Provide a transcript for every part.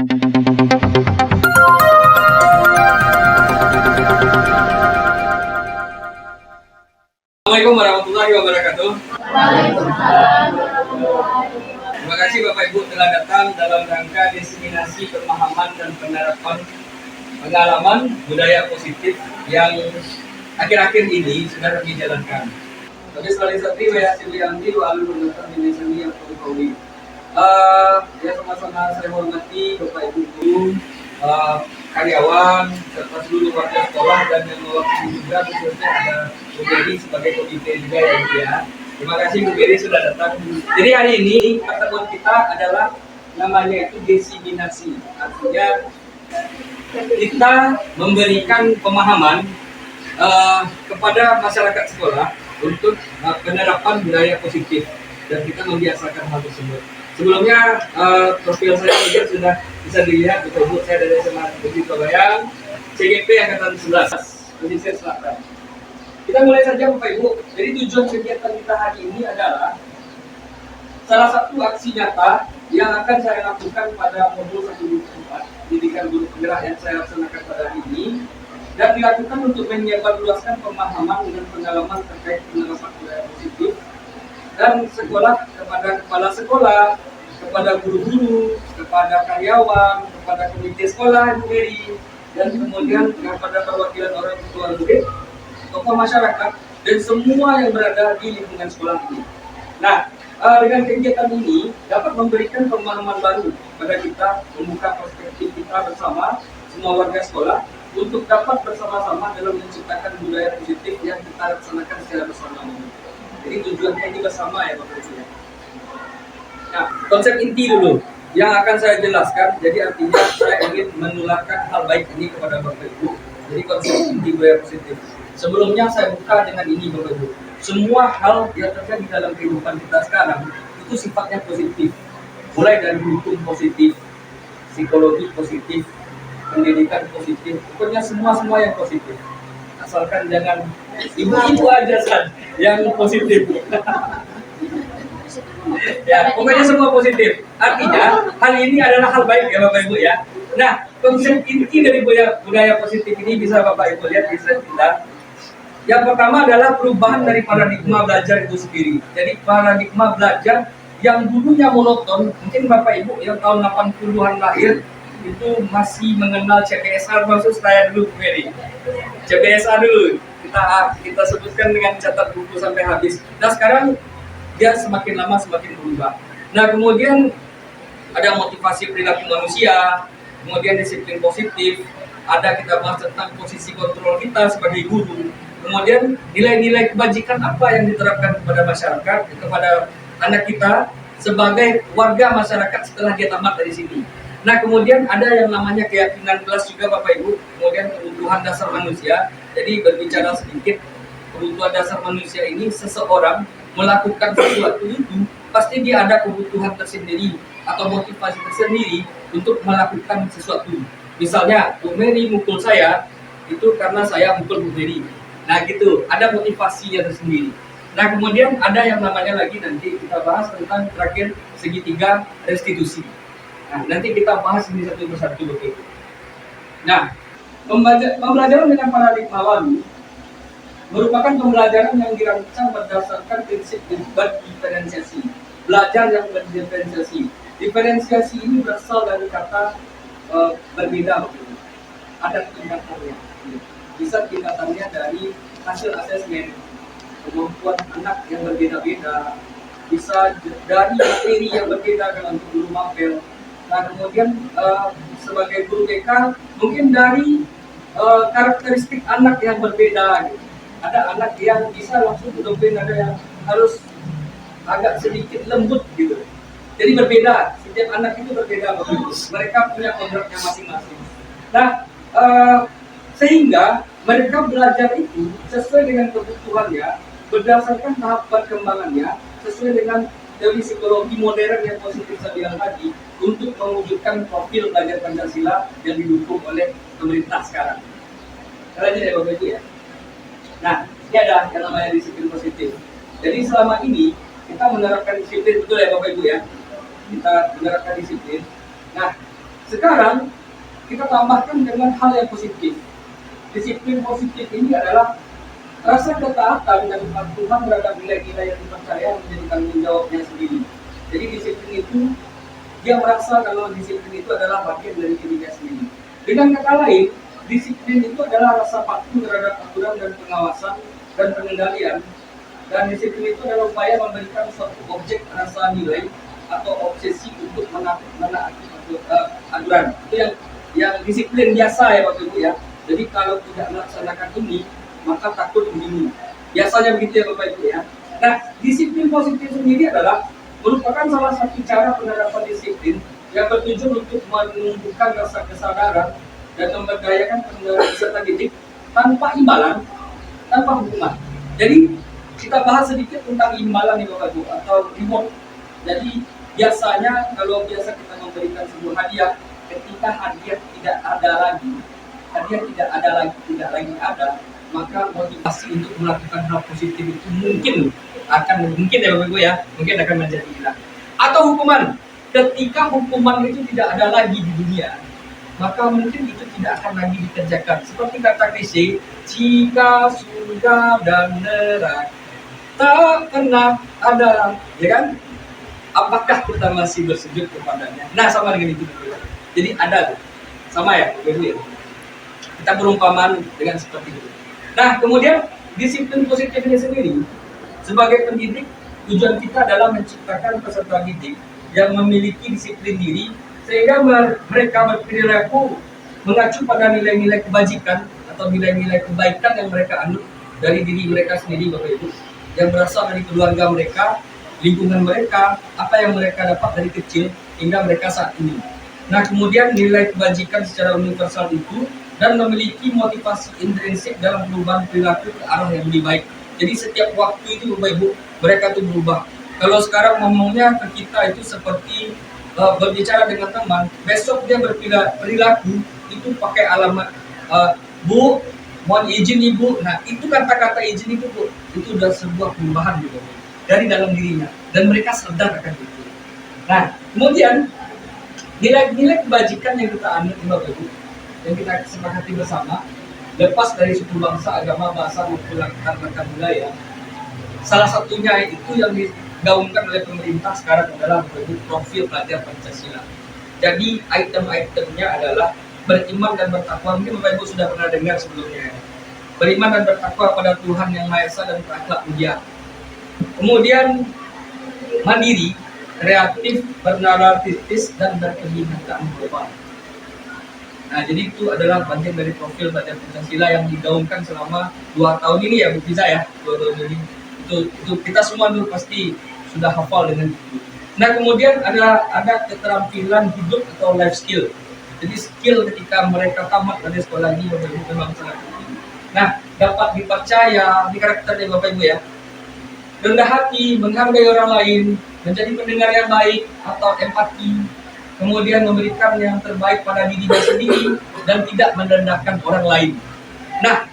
Assalamualaikum warahmatullahi wabarakatuh. Waalaikumsalam. Terima kasih Bapak Ibu telah datang dalam rangka diseminasi pemahaman dan penerapan pengalaman budaya positif yang akhir-akhir ini sudah kami jalankan. Kami Salisatri Waya Silvianti Walu Pendatang Indonesia yang Polri. Ya sama-sama saya hormati Bapak Ibu guru, karyawan, serta seluruh warga sekolah dan yang mewakili juga khususnya ada Bu Beri sebagai komite juga ya Bu ya. Terima kasih Bu Beri sudah datang. Jadi hari ini pertemuan kita adalah namanya itu diseminasi, artinya kita memberikan pemahaman kepada masyarakat sekolah untuk penerapan budaya positif dan kita membiasakan hal tersebut. Sebelumnya profil saya mungkin sudah bisa dilihat, betul Bu, saya dari SMA Negeri Surabaya, CGP Angkatan 11, Pesisir Selatan. Kita mulai saja Bapak Ibu. Jadi tujuan kegiatan kita hari ini adalah salah satu aksi nyata yang akan saya lakukan pada modul 1.4 pendidikan guru penggerak yang saya laksanakan pada hari ini, dan dilakukan untuk menyebarluaskan pemahaman dan pengalaman terkait penerapan budaya positif dan sekolah kepada kepala sekolah, kepada guru-guru, kepada karyawan, kepada komite sekolah Bu Beri, dan kemudian kepada perwakilan orang tua murid, tokoh masyarakat, dan semua yang berada di lingkungan sekolah ini. Nah, dengan kegiatan ini dapat memberikan pemahaman baru pada kita, membuka perspektif kita bersama semua warga sekolah untuk dapat bersama-sama dalam menciptakan budaya positif yang kita laksanakan secara bersama. Jadi tujuannya ini bersama ya Bapak Ibu. Nah, konsep inti dulu yang akan saya jelaskan. Jadi artinya saya ingin menularkan hal baik ini kepada Bapak Ibu. Jadi konsep inti budaya positif. Sebelumnya saya buka dengan ini Bapak Ibu. Semua hal yang terjadi dalam kehidupan kita sekarang itu sifatnya positif. Mulai dari hukum positif, psikologi positif, pendidikan positif, pokoknya semua yang positif. Asalkan jangan ibu-ibu aja yang positif. Ya, pokoknya semua positif. Artinya hal ini adalah hal baik ya Bapak Ibu ya. Nah, konsep inti dari budaya positif ini bisa Bapak Ibu lihat di slide kita. Yang pertama adalah perubahan dari paradigma belajar itu sendiri. Jadi paradigma belajar yang dulunya monoton, mungkin Bapak Ibu yang tahun 80-an lahir itu masih mengenal CBSA, maksud saya dulu Bu Beri. CBSA dulu kita sebutkan dengan catat buku sampai habis. Nah sekarang dia semakin lama semakin berubah. Nah kemudian ada motivasi perilaku manusia, kemudian disiplin positif, ada kita bahas tentang posisi kontrol kita sebagai guru, kemudian nilai-nilai kebajikan apa yang diterapkan kepada masyarakat, kepada anak kita sebagai warga masyarakat setelah dia tamat dari sini. Nah kemudian ada yang namanya keyakinan kelas juga Bapak Ibu, kemudian kebutuhan dasar manusia. Jadi berbicara sedikit, kebutuhan dasar manusia ini seseorang melakukan sesuatu itu pasti dia ada kebutuhan tersendiri atau motivasi tersendiri untuk melakukan sesuatu. Misalnya Bu Meri mukul saya itu karena saya mukul Bu Meri. Nah gitu, ada motivasinya tersendiri. Nah kemudian ada yang namanya lagi nanti kita bahas tentang terakhir segitiga restitusi. Nah, nanti kita bahas ini satu persatu begitu. Nah, pembelajaran dengan paradigma baru merupakan pembelajaran yang dirancang berdasarkan prinsip berdiferensiasi. Belajar yang berdiferensiasi. Diferensiasi ini berasal dari kata berbeda. Ada tingkatannya. Bisa tingkatannya dari hasil asesmen, kemampuan anak yang berbeda-beda, bisa dari materi yang berbeda dengan guru mapel. Nah kemudian sebagai guru BK mungkin dari karakteristik anak yang berbeda gitu. Ada anak yang bisa langsung domain, ada yang harus agak sedikit lembut gitu. Jadi berbeda, setiap anak itu berbeda begitu. Mereka punya kodratnya masing-masing. Nah sehingga mereka belajar itu sesuai dengan kebutuhannya, berdasarkan tahap perkembangannya, sesuai dengan teori psikologi modern yang positif saya bilang tadi, untuk mewujudkan profil belajar Pancasila yang didukung oleh pemerintah sekarang. Kalian ya Bapak Ibu ya. Nah, ini ada yang namanya disiplin positif. Jadi selama ini kita menerapkan disiplin, betul ya Bapak Ibu ya. Kita menerapkan disiplin. Nah, Sekarang kita tambahkan dengan hal yang positif. Disiplin positif ini adalah rasa ketaatan dan kepatuhan terhadap nilai-nilai yang dipercaya menjadi tanggung jawabnya sendiri. Jadi disiplin itu, dia merasa kalau disiplin itu adalah bagian dari dirinya sendiri. Dengan kata lain, disiplin itu adalah rasa patuh terhadap aturan dan pengawasan dan pengendalian. Dan disiplin itu adalah upaya memberikan suatu objek rasa nilai atau obsesi untuk menaati aturan. Itu yang disiplin biasa ya Bapak Ibu ya. Jadi kalau tidak melaksanakan ini, maka takut begini. Biasanya begitu ya Bapak Ibu ya. Nah, disiplin positif sendiri adalah merupakan salah satu cara penerapan disiplin yang bertujuan untuk menumbuhkan rasa kesadaran dan memberdayakan pengendara peserta didik tanpa imbalan, tanpa hukuman. Jadi kita bahas sedikit tentang imbalan nih Bapak Ibu atau reward. Jadi biasanya kalau biasa kita memberikan sebuah hadiah, ketika hadiah tidak lagi ada, maka motivasi untuk melakukan hal positif itu mungkin ya Bapak Ibu ya, mungkin akan menjadi hilang. Atau hukuman, ketika hukuman itu tidak ada lagi di dunia, maka mungkin itu tidak akan lagi dikerjakan. Seperti kata klise, jika surga dan neraka tak pernah ada, ya kan? Apakah kita masih bersujud kepadanya? Nah, sama dengan itu. Jadi ada, sama ya, begitu ya. Kita berumpamaan dengan seperti itu. Nah, kemudian disiplin positif ini sendiri, sebagai pendidik, tujuan kita adalah menciptakan peserta didik yang memiliki disiplin diri, sehingga mereka berperilaku mengacu pada nilai-nilai kebajikan atau nilai-nilai kebaikan yang mereka anut dari diri mereka sendiri, Bapak Ibu, yang berasal dari keluarga mereka, lingkungan mereka, apa yang mereka dapat dari kecil hingga mereka saat ini. Nah, kemudian nilai kebajikan secara universal itu dan memiliki motivasi intrinsik dalam perubahan perilaku ke arah yang lebih baik. Jadi setiap waktu itu Bapak Ibu, mereka tuh berubah. Kalau sekarang ngomongnya ke kita itu seperti berbicara dengan teman, besok dia berperilaku itu pakai alamat Bu, mohon izin Ibu. Nah, itu kata-kata izin itu Bu, itu udah sebuah perubahan gitu dari dalam dirinya dan mereka sadar akan itu. Nah, kemudian nilai-nilai kebajikan yang kita anut Bapak Ibu, yang kita sepakati bersama, lepas dari suku bangsa, agama, bahasa maupun latar belakang budaya. Salah satunya itu yang digaungkan oleh pemerintah sekarang adalah profil pelajar Pancasila. Jadi item-itemnya adalah beriman dan bertakwa. Mungkin Bapak Ibu sudah pernah dengar sebelumnya. Beriman dan bertakwa pada Tuhan Yang Maha Esa dan berakhlak mulia. Kemudian mandiri, kreatif, bernalar kritis, dan berkebinekaan global. Nah, jadi itu adalah bagian dari profil pelajar Pancasila yang digaungkan selama 2 tahun ini ya Bu Fiza ya, 2 tahun ini. Itu kita semua dulu pasti sudah hafal dengan itu. Nah, kemudian ada keterampilan hidup atau life skill. Jadi skill ketika mereka tamat dari sekolah ini memang sangat penting. Nah, dapat dipercaya di karakternya Bapak Ibu ya. Rendah hati, menghargai orang lain, menjadi pendengar yang baik atau empati, kemudian memberikan yang terbaik pada dirinya sendiri dan tidak merendahkan orang lain. Nah,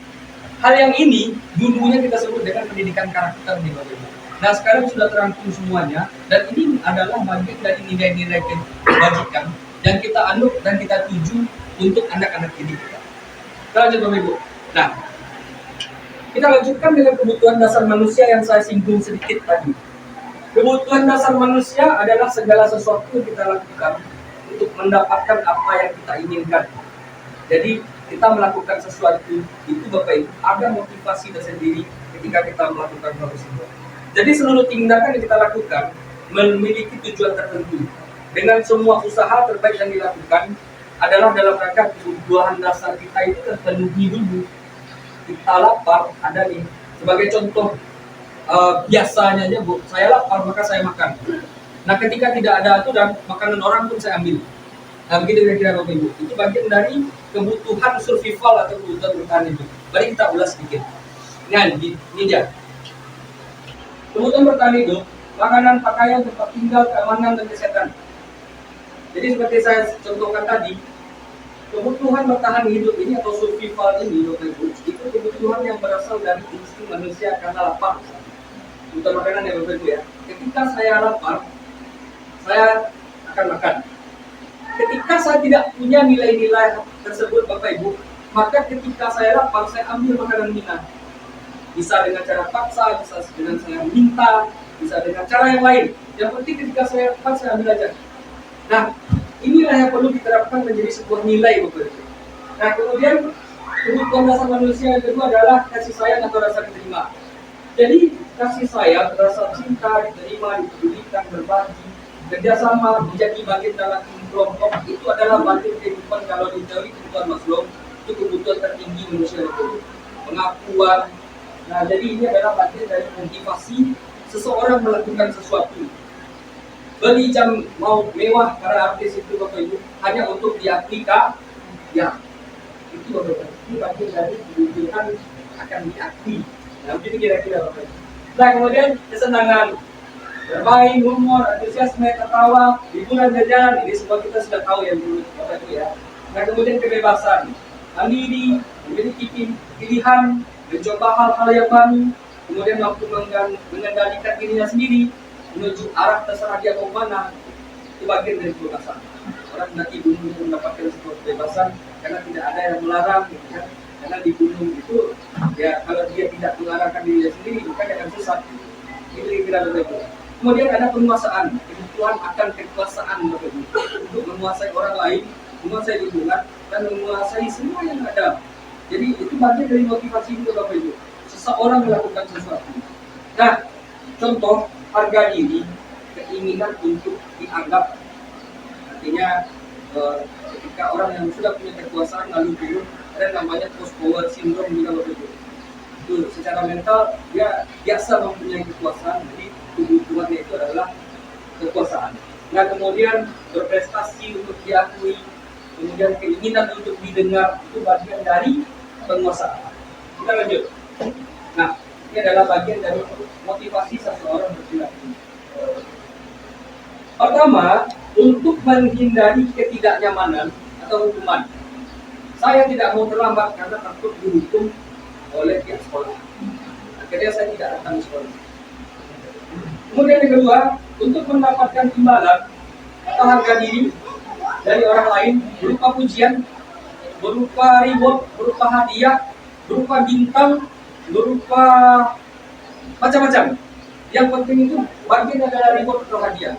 hal yang ini dulunya kita sebut dengan pendidikan karakter nih Bapak Ibu. Nah, sekarang sudah terangkum semuanya dan ini adalah bagian dari nilai-nilai kebajikan yang kita anut dan kita tuju untuk anak-anak didik kita. Kita lanjut Bapak Ibu. Nah, kita lanjutkan dengan kebutuhan dasar manusia yang saya singgung sedikit tadi. Kebutuhan dasar manusia adalah segala sesuatu yang kita lakukan untuk mendapatkan apa yang kita inginkan. Jadi kita melakukan sesuatu itu Bapak Ibu ada motivasi tersendiri ketika kita melakukan hal tersebut. Jadi seluruh tindakan yang kita lakukan memiliki tujuan tertentu. Dengan semua usaha terbaik yang dilakukan adalah dalam rangka kebutuhan dasar kita itu terpenuhi dulu. Kita lapar, ada nih sebagai contoh biasanya aja Bu, saya lapar maka saya makan. Nah, ketika tidak ada aturan, makanan orang pun saya ambil. Nah, begitu kira-kira Bapak Ibu. Itu bagian dari kebutuhan survival atau kebutuhan bertahan hidup. Mari kita ulas sedikit. Nah, ini dia. Kebutuhan bertahan hidup, makanan, pakaian, tempat tinggal, keamanan, dan kesehatan. Jadi seperti saya contohkan tadi, kebutuhan bertahan hidup ini atau survival ini Bapak Ibu, itu kebutuhan yang berasal dari insting manusia karena lapar. Kebutuhan makanan ya Bapak Ibu ya. Ketika saya lapar, saya akan makan. ketika saya tidak punya nilai-nilai tersebut Bapak Ibu, maka ketika saya lapar, saya ambil makanan minang. Bisa dengan cara paksa, bisa dengan saya minta, bisa dengan cara yang lain. Yang penting ketika saya lapar, saya ambil aja. Nah, inilah yang perlu diterapkan menjadi sebuah nilai Bapak Ibu. Nah, kemudian kebutuhan dasar manusia yang kedua adalah kasih sayang atau rasa diterima. Jadi kasih sayang, rasa cinta, diterima, dipedulikan, berbagi, kerjasama, menjadi bagian dalam kelompok itu adalah bagian kehidupan. Kalau di teori kebutuhan Maslow itu kebutuhan tertinggi manusia itu pengakuan. Nah, jadi ini adalah bagian dari motivasi seseorang melakukan sesuatu. Beli jam mau mewah para artis itu Bapak Ibu hanya untuk diakui ya itu Bapak Ibu. Ini bagian dari kebutuhan akan diakui. Nah, begitu kira-kira Bapak Ibu. Nah, kemudian kesenangan, bermain, humor, antusiasme, tertawa, hiburan, jajan, ini semua kita sudah tahu ya dulu Bapak Ibu ya. Nah, kemudian kebebasan, mandiri, memiliki pilihan, mencoba hal-hal yang baru, kemudian mampu mengendalikan dirinya sendiri, menuju arah terserah dia mau mana, itu bagian dari kebebasan. Orang nanti gunung mendapatkan sebuah kebebasan karena tidak ada yang melarang, gitu kan? Karena di gunung itu ya kalau dia tidak mengarahkan dirinya sendiri, maka dia akan sesat. Itu kira-kira begitu. Kemudian ada penguasaan, kebutuhan akan kekuasaan Bapak Ibu, untuk menguasai orang lain, menguasai lingkungan, dan menguasai semua yang ada. Jadi itu bagian dari motivasi itu Bapak Ibu. Seseorang melakukan sesuatu. Nah, contoh harga diri, keinginan untuk dianggap, artinya ketika orang yang sudah punya kekuasaan lalu turun, ada namanya post power syndrome juga Bapak Ibu. Itu secara mental dia biasa mempunyai kekuasaan, jadi kebutuhannya itu adalah kekuasaan. Nah, kemudian berprestasi untuk diakui, kemudian keinginan untuk didengar, itu bagian dari penguasaan. Kita lanjut. Nah, ini adalah bagian dari motivasi seseorang berperilaku. Pertama, untuk menghindari ketidaknyamanan atau hukuman. Saya tidak mau terlambat karena takut dihukum oleh pihak sekolah. Akhirnya saya tidak datang ke sekolah. Kemudian yang kedua, untuk mendapatkan imbalan atau harga diri dari orang lain berupa pujian, berupa reward, berupa hadiah, berupa bintang, berupa macam-macam. Yang penting itu bagian adalah reward atau hadiah.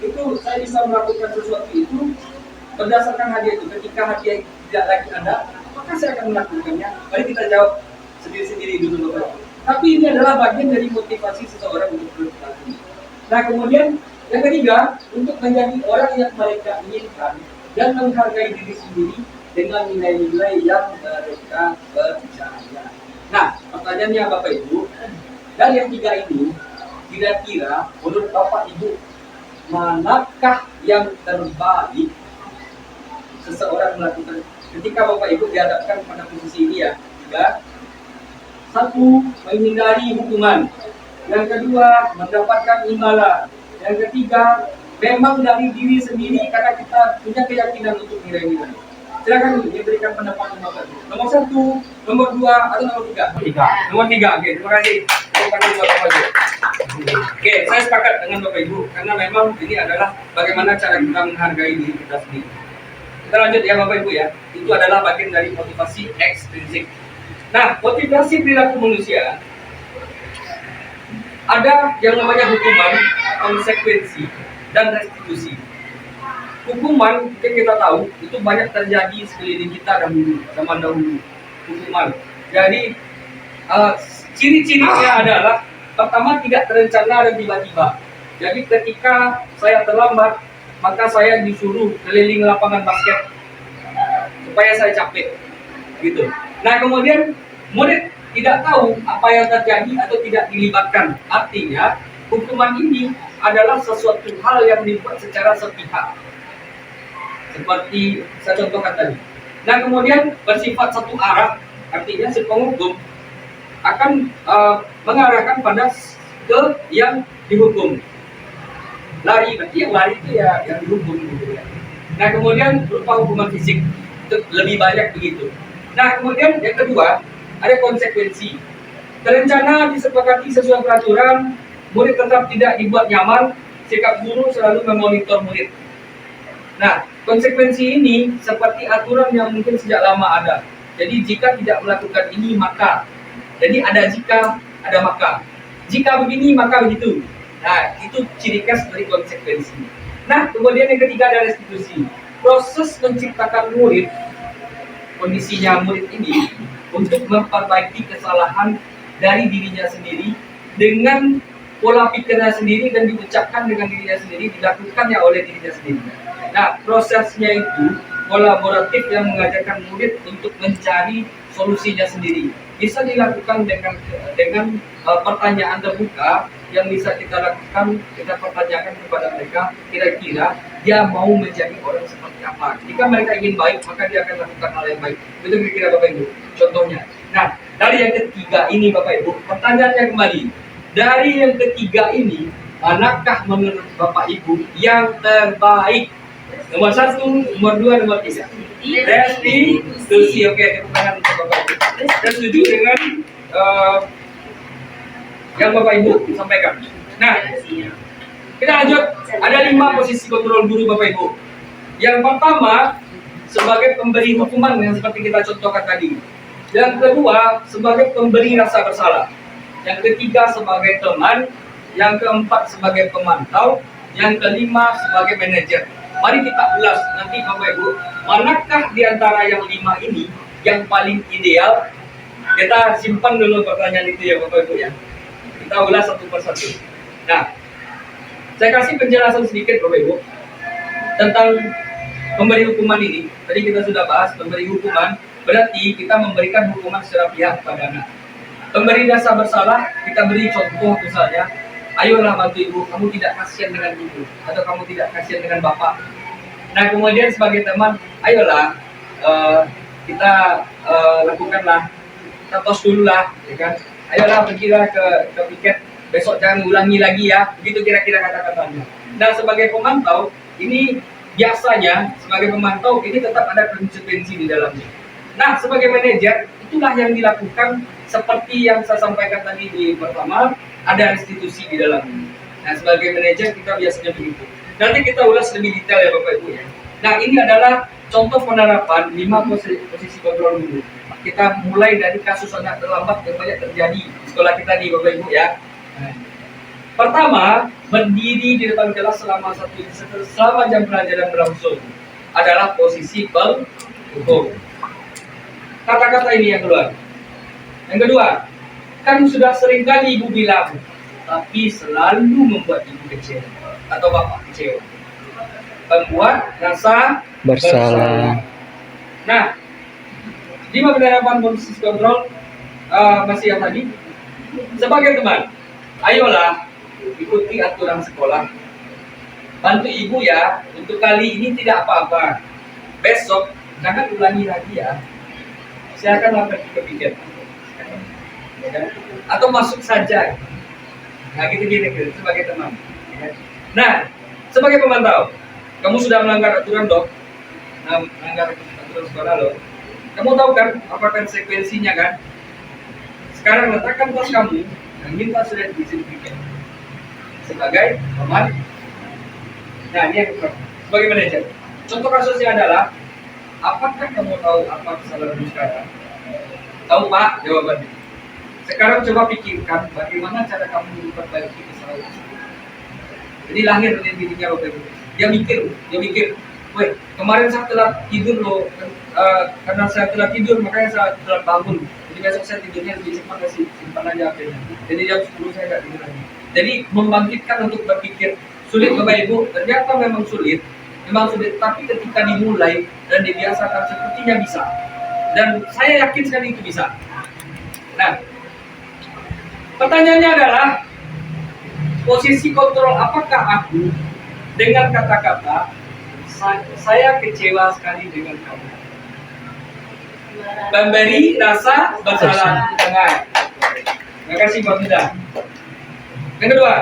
Itu saya bisa melakukan sesuatu itu berdasarkan hadiah itu. Ketika hadiah tidak lagi ada, maka saya akan melakukannya. Mari kita jawab sendiri-sendiri dulu Bapak. Tapi ini adalah bagian dari motivasi seseorang untuk berperilaku. Nah, kemudian yang ketiga, untuk menjadi orang yang mereka inginkan dan menghargai diri sendiri dengan nilai-nilai yang mereka percaya. Nah, pertanyaannya Bapak Ibu, dari yang tiga ini, kira-kira menurut Bapak Ibu, manakah yang terbaik seseorang melakukan ketika Bapak Ibu dihadapkan pada posisi ini ya? Tiga. Satu, menghindari hukuman. Yang kedua, mendapatkan imbalan. Yang ketiga, memang dari diri sendiri karena kita punya keyakinan untuk nilai-nilai. Silakan diberikan pendapat Bapak Ibu. Nomor satu, nomor dua, atau nomor tiga? Nomor tiga, oke. Terima kasih. Terima kasih Bapak Ibu. Oke, saya sepakat dengan Bapak Ibu karena memang ini adalah bagaimana cara kita menghargai diri kita sendiri. Kita lanjut ya Bapak Ibu ya. Itu adalah bagian dari motivasi ekstrinsik. Nah, motivasi perilaku manusia ada yang namanya hukuman, konsekuensi, dan restitusi. Hukuman, mungkin kita tahu, itu banyak terjadi sekeliling kita zaman dahulu. Hukuman. Jadi, ciri-cirinya adalah pertama tidak terencana dan tiba-tiba. Jadi ketika saya terlambat, maka saya disuruh keliling lapangan basket supaya saya capek, gitu. Nah, kemudian murid tidak tahu apa yang terjadi atau tidak dilibatkan. Artinya, hukuman ini adalah sesuatu hal yang dibuat secara sepihak. Seperti saya contohkan tadi. Nah, kemudian bersifat satu arah, artinya si penghukum akan mengarahkan pada ke yang dihukum. Lari, berarti yang lari itu ya yang dihukum gitu ya. Nah, kemudian berupa hukuman fisik, itu lebih banyak begitu. Nah, kemudian yang kedua, ada konsekuensi. Terencana disepakati sesuai peraturan, murid tetap tidak dibuat nyaman, sikap guru selalu memonitor murid. Nah, Konsekuensi ini seperti aturan yang mungkin sejak lama ada. Jadi jika tidak melakukan ini maka. Jadi ada jika, ada maka. Jika begini maka begitu. Nah, itu ciri khas dari konsekuensi. Nah, kemudian yang ketiga ada restitusi. Proses menciptakan murid, kondisinya murid ini untuk memperbaiki kesalahan dari dirinya sendiri dengan pola pikirnya sendiri dan diucapkan dengan dirinya sendiri, dilakukannya oleh dirinya sendiri. Nah, prosesnya itu kolaboratif yang mengajarkan murid untuk mencari solusinya sendiri. Bisa dilakukan dengan pertanyaan terbuka yang bisa kita lakukan, kita pertanyakan kepada mereka, kira-kira dia mau menjadi orang seperti apa. Jika mereka ingin baik, maka dia akan lakukan hal yang baik. Itu kira-kira Bapak Ibu. Contohnya. Nah, dari yang ketiga ini Bapak Ibu, pertanyaannya kembali. Dari yang ketiga ini, manakah menurut Bapak Ibu yang terbaik? Nomor 1, nomor 2, nomor 3. Restitusi. Oke, tepuk tangan untuk Bapak Ibu. Saya setuju dengan yang Bapak Ibu sampaikan. Nah, kita lanjut. Ada 5 posisi kontrol guru Bapak Ibu. Yang pertama, sebagai pemberi hukuman yang seperti kita contohkan tadi. Yang kedua, sebagai pemberi rasa bersalah. Yang ketiga, sebagai teman. Yang keempat, sebagai pemantau. Yang kelima, sebagai manajer. Mari kita ulas nanti Bapak Ibu, manakah di antara yang 5 ini yang paling ideal? Kita simpan dulu pertanyaan itu ya Bapak Ibu ya. Kita ulas satu persatu. Nah, saya kasih penjelasan sedikit Bapak Ibu tentang memberi hukuman ini. Tadi kita sudah bahas memberi hukuman, berarti kita memberikan hukuman secara pihak pada anak. Pemberi rasa bersalah, kita beri contoh misalnya, ayolah bantu ibu, kamu tidak kasihan dengan ibu, atau kamu tidak kasihan dengan bapak. Nah kemudian sebagai teman, ayolah kita lakukanlah, kita tos dulu lah, ya kan? Ayolah pergilah ke piket, besok jangan ulangi lagi ya, begitu kira-kira kata-katanya. Nah sebagai pemantau, ini biasanya sebagai pemantau ini tetap ada konsekuensi di dalamnya. Nah sebagai manajer, itulah yang dilakukan seperti yang saya sampaikan tadi di pertama, ada restitusi di dalamnya. Nah sebagai manajer kita biasanya begitu. Nanti kita ulas lebih detail ya Bapak Ibu ya. Nah ini adalah contoh penerapan 5 posisi kontrol dulu. Kita mulai dari kasus anak terlambat yang banyak terjadi di sekolah kita nih Bapak Ibu ya. Nah, pertama, berdiri di depan kelas selama jam pelajaran berlangsung adalah posisi penghukum. Kata-kata ini yang keluar. Yang kedua, kan sudah sering kali ibu bilang, tapi selalu membuat ibu kecewa atau bapak kecewa. Membuat rasa bersalah. Nah, 5 penerapan posisi kontrol masih yang tadi. Sebagai teman, ayolah ikuti aturan sekolah. Bantu ibu ya, untuk kali ini tidak apa-apa. Besok jangan ulangi lagi ya. Silakanlah pergi ke piket. Atau masuk saja. Nah gitu sebagai teman. Nah sebagai pemantau, kamu sudah melanggar aturan dong, melanggar aturan sekolah loh. Kamu tahu kan apa konsekuensinya kan? Sekarang letakkan tas kamu dan minta sudah diizinkan sebagai teman. Nah ini yang sebagai manajer. Contoh kasusnya adalah, apakah kamu tahu apa kesalahanmu sekarang? Tahu Pak? Jawabannya. Sekarang coba pikirkan bagaimana cara kamu memperbaiki kesalahan itu. Jadi lahir dari dirinya Bapak Ibu. Dia mikir, weh kemarin saya telat tidur loh, karena saya telat tidur makanya saya telat bangun. Jadi besok saya tidurnya lebih cepat, kasih simpan aja HP-nya. Jadi jam 10 saya nggak tidur lagi. Jadi membangkitkan untuk berpikir. Sulit Bapak Ibu, ternyata memang sulit, tapi ketika dimulai dan dibiasakan sepertinya bisa. Dan saya yakin sekali itu bisa. Nah, pertanyaannya adalah, posisi kontrol apakah aku dengan kata-kata saya kecewa sekali dengan kamu? Memberi rasa bersalah. Terima kasih Mbak Bunda. Yang kedua,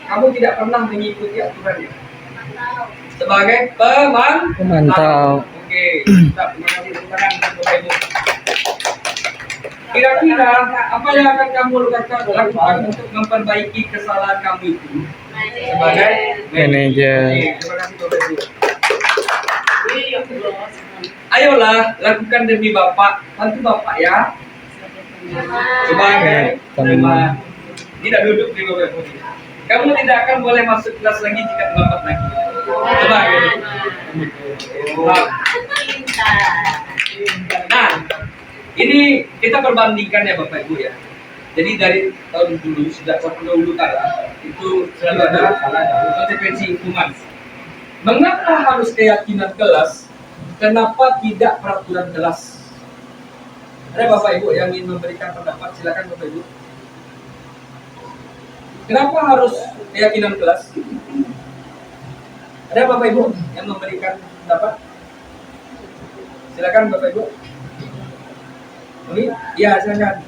kamu tidak pernah mengikuti aturannya sebagai pemantau. Oke, terima kasih Bapak Ibu. Kira-kira apa yang akan kamu lakukan untuk memperbaiki kesalahan kamu itu sebagai manajer? Terima kasih Bapak Ibu. Ayolah, lakukan demi Bapak. Bantu Bapak ya. Coba kan? Terima. Tidak duduk di Bapak Ibu. Kamu tidak akan boleh masuk kelas lagi jika terlambat lagi. Coba kan? Nah, ini kita perbandingkan ya Bapak Ibu ya. Jadi dari tahun dulu, sudah dahulu kala itu selalu ada konsekuensi hukuman. Mengapa harus keyakinan kelas? Kenapa tidak peraturan kelas? Ada Bapak Ibu yang ingin memberikan pendapat, silakan Bapak Ibu. Kenapa harus keyakinan kelas? Ada Bapak Ibu yang memberikan pendapat? Silakan Bapak Ibu. Ini, ya silakan.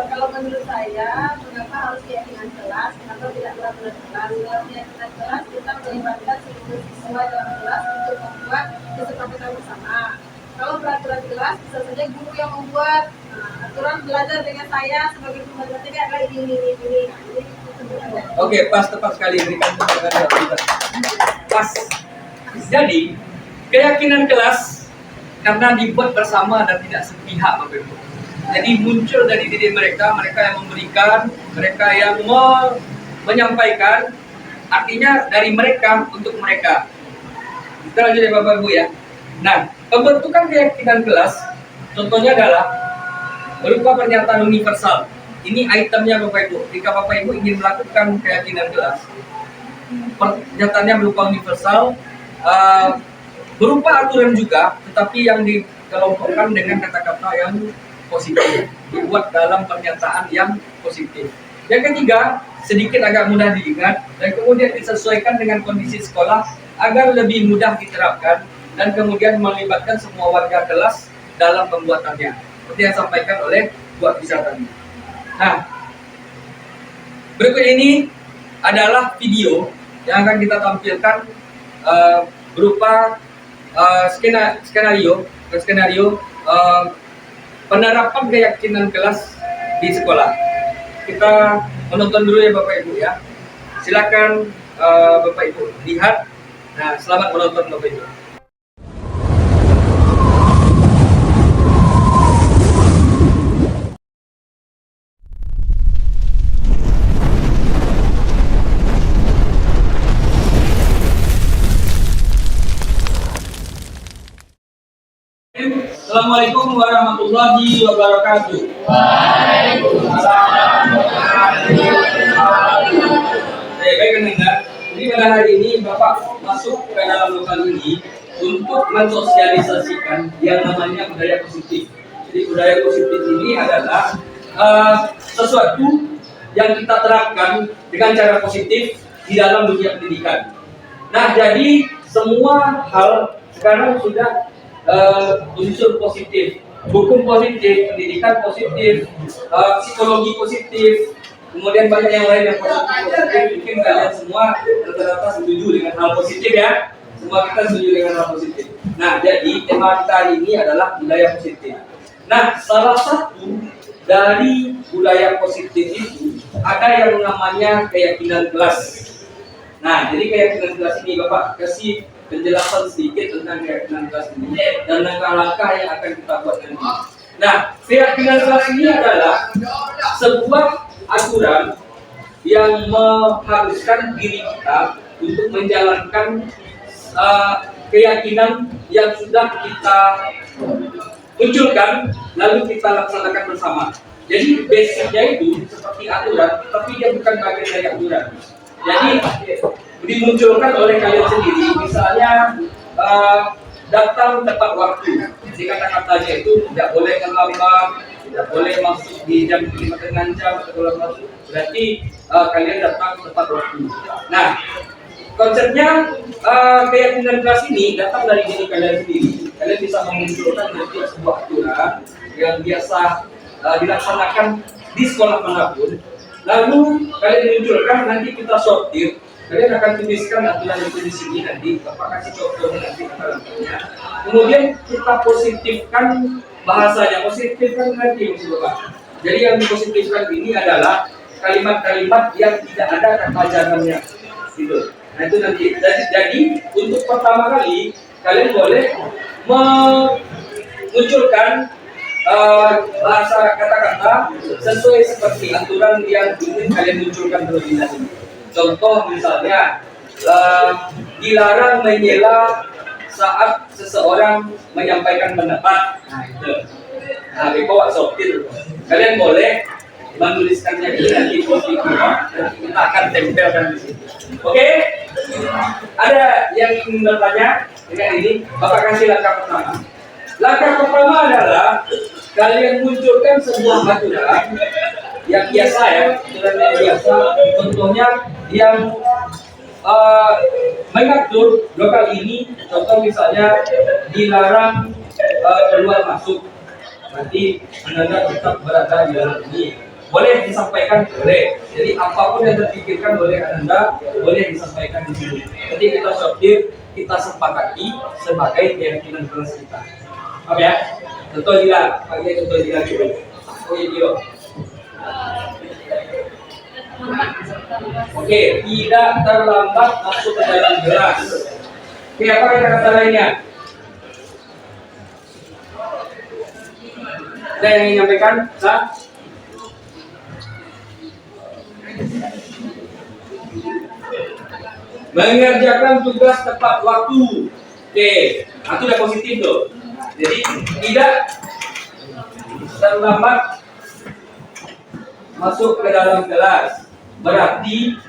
Kalau menurut saya, mengapa harus keyakinan kelas? Kenapa tidak peraturan kelas? Kalau keyakinan kelas, kita melibatkan seluruh siswa dalam kelas untuk membuat kesepakatan bersama. Kalau peraturan kelas, bisa saja guru yang membuat aturan belajar dengan saya sebagai pembelajarnya adalah ini. Oke, pas tepat sekali berikan pas. Jadi keyakinan kelas karena dibuat bersama dan tidak sepihak Bapak Ibu. Jadi muncul dari diri mereka, mereka yang memberikan, mereka yang menyampaikan, artinya dari mereka untuk mereka. Kita lanjut ya Bapak Ibu ya. Nah, pembentukan keyakinan kelas, contohnya adalah berupa pernyataan universal. Ini itemnya Bapak Ibu. Jika Bapak Ibu ingin melakukan keyakinan kelas, pernyataannya berupa universal, berupa aturan juga, tetapi yang dikelompokkan dengan kata-kata yang positif, dibuat dalam pernyataan yang positif. Yang ketiga, sedikit agak mudah diingat dan kemudian disesuaikan dengan kondisi sekolah agar lebih mudah diterapkan dan kemudian melibatkan semua warga kelas dalam pembuatannya. Seperti yang disampaikan oleh Bu Afisa tadi. Nah, berikut ini adalah video yang akan kita tampilkan berupa skenario penerapan keyakinan kelas di sekolah. Kita menonton dulu ya Bapak Ibu ya. Silakan Bapak Ibu lihat. Nah, selamat menonton Bapak Ibu. Assalamualaikum warahmatullahi wabarakatuh. Waalaikumsalam. Baik Anda. Jadi pada hari ini Bapak masuk ke dalam lokal ini untuk mensosialisasikan yang namanya budaya positif. Jadi budaya positif ini adalah sesuatu yang kita terapkan dengan cara positif di dalam dunia pendidikan. Nah, jadi semua hal sekarang sudah unsur positif, hukum positif, pendidikan positif, psikologi positif, kemudian banyak yang lain yang positif. Mungkin kalian semua rata-rata setuju dengan hal positif ya. Semua kita setuju dengan hal positif. Nah, jadi tema kita hari ini adalah budaya positif. Nah, salah satu dari budaya positif itu ada yang namanya keyakinan kelas. Nah, jadi keyakinan kelas ini Bapak kasih penjelasan sedikit tentang keyakinan kelas ini dan langkah-langkah yang akan kita buat nanti. Nah, keyakinan kelas ini adalah sebuah aturan yang mengharuskan diri kita untuk menjalankan keyakinan yang sudah kita munculkan lalu kita laksanakan bersama. Jadi basicnya itu seperti aturan, tapi dia bukan bagian dari aturan. Jadi dimunculkan oleh kalian sendiri, misalnya datang tepat waktu. Jadi kata-katanya itu tidak boleh terlambat, tidak boleh masuk di jam 5 jam atau kalau masuk berarti kalian datang tepat waktu. Nah, konsepnya keyakinan kelas ini datang dari diri kalian sendiri. Kalian bisa memunculkan nanti sebuah aturan yang biasa dilaksanakan di sekolah manapun. Lalu kalian munculkan, nanti kita sortir. Kalian akan tuliskan aturan itu di sini nanti. Bapak kasih contohnya nanti kata-katanya. Kemudian kita positifkan bahasanya, positifkan nanti maksud Bapak. Jadi yang dipositifkan ini adalah kalimat-kalimat yang tidak ada kata jangannya. Gitu. Nah itu nanti. Jadi untuk pertama kali kalian boleh munculkan bahasa kata-kata sesuai seperti aturan yang ingin kalian munculkan terlebih dahulu. Contoh misalnya dilarang menyela saat seseorang menyampaikan pendapat. Nah itu. Nah bawa sortir. Kalian boleh menuliskannya di nanti posisi kita akan tempelkan di sini. Oke? Ada yang ingin bertanya dengan ini? Bapak kasih langkah pertama. Langkah pertama adalah kalian munculkan sebuah aturan yang biasa ya, aturan yang biasa. Contohnya yang mengatur lokal ini, contoh misalnya dilarang keluar masuk. Nanti Anda tetap berada di dalam ini. Boleh disampaikan, boleh. Jadi apapun yang terpikirkan oleh Anda boleh disampaikan di sini. Nanti kita sortir, kita sepakati sebagai keyakinan kelas kita. Oke ya? Contoh juga, pakai contoh juga dulu. Oke, Gio. Oke, tidak terlambat masuk ke dalam kelas. Oke, apa kata-kata lainnya? Ada yang ingin menyampaikan? Sa? Mengerjakan tugas tepat waktu. Oke, itu udah positif tuh. Jadi tidak terlambat masuk ke dalam kelas. Berarti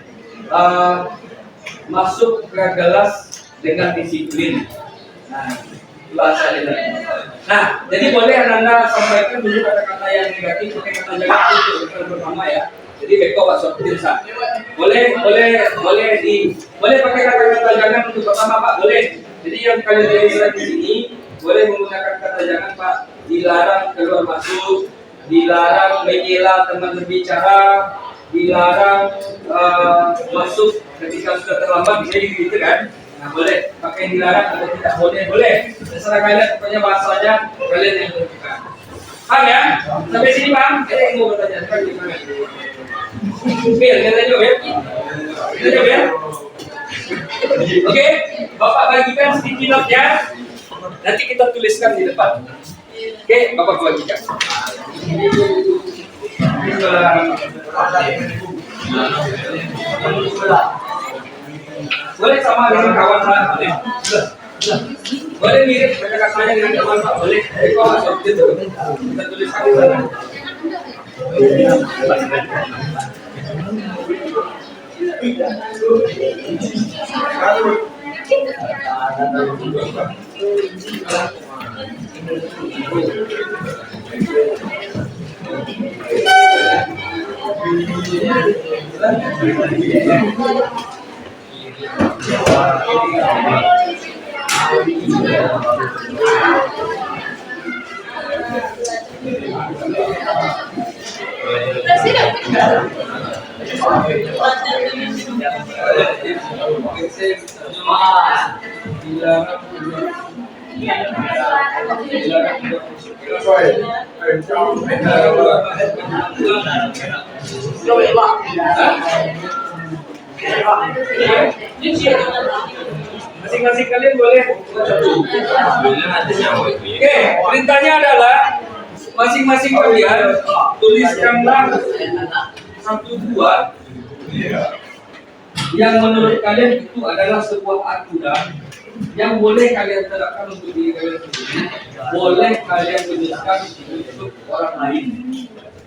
masuk ke kelas dengan disiplin. Nah, bahasa ini. Nah, jadi boleh Anda sampaikan dulu kata-kata yang negatif pakai kata negatif untuk yang pertama ya. Jadi beko Pak Sopir Sa. Boleh pakai kata-kata jangan untuk pertama Pak, boleh. Jadi yang kalian tuliskan di sini boleh menggunakan kata jangan Pak. Dilarang keluar masuk, dilarang menyela teman berbicara, dilarang masuk ketika sudah terlambat, bisa gitu kan? Nah, boleh pakai dilarang atau tidak boleh. Terserah kalian, pokoknya bahasanya kalian yang tentukan. Paham ya? Sampai sini paham? Ada yang mau bertanya? Gimana? Biar kita jawab ya. Kita jawab ya. Oke, Bapak bagikan sticky note-nya. Nanti kita tuliskan di depan. Oke, Bapak bagikan. Boleh sama dengan kawan Pak, boleh. Boleh mirip kata-katanya dengan kawan Pak, boleh. Kok masuk gitu. Kita tuliskan di sana. Masing-masing kalian boleh. Oke, perintahnya adalah masing-masing kalian tuliskanlah 1-2 yang menurut kalian itu adalah sebuah aturan yang boleh kalian terapkan untuk diri kalian sendiri, boleh kalian tuliskan untuk orang lain.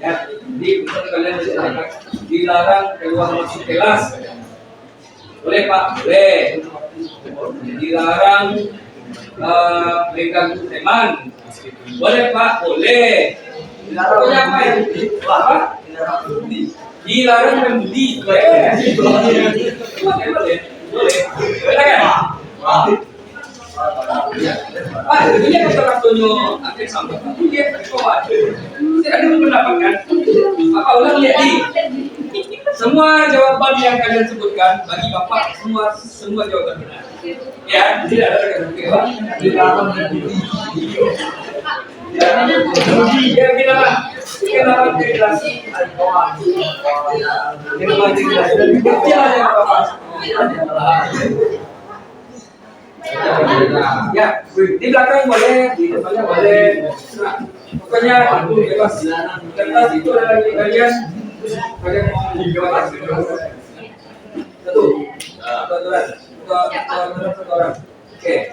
Ya, jadi misalnya kalian dilarang keluar masuk kelas, boleh Pak, boleh. Dilarang mengganggu teman, boleh Pak, boleh. Pokoknya apa ya? Apa? Dilarang membeli, boleh. Boleh. Boleh kan? Pak, ini kata-katanya akhir sampai dia berkoar. Saya ada pendapat kan? Apa ulang lihat di semua jawaban yang kalian sebutkan bagi Bapak semua jawaban benar. Ya, tidak ada kata-kata. Ya, kita jelas. Ya, di belakang boleh, di depannya boleh. Nah, pokoknya itu bebas. Kertas itu adalah milik kalian. Kalian mau bebas. Satu, satu orang. Oke.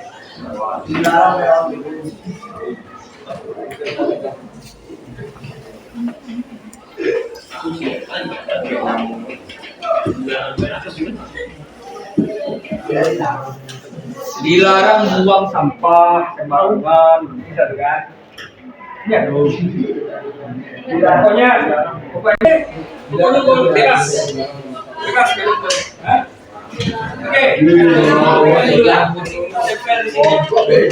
Dilarang buang sampah sembarangan, bisa kan? Ya dong. Pokoknya boleh bebas, bebas kalian boleh. Hah? Oke. Tempel di sini. Tempel di sini.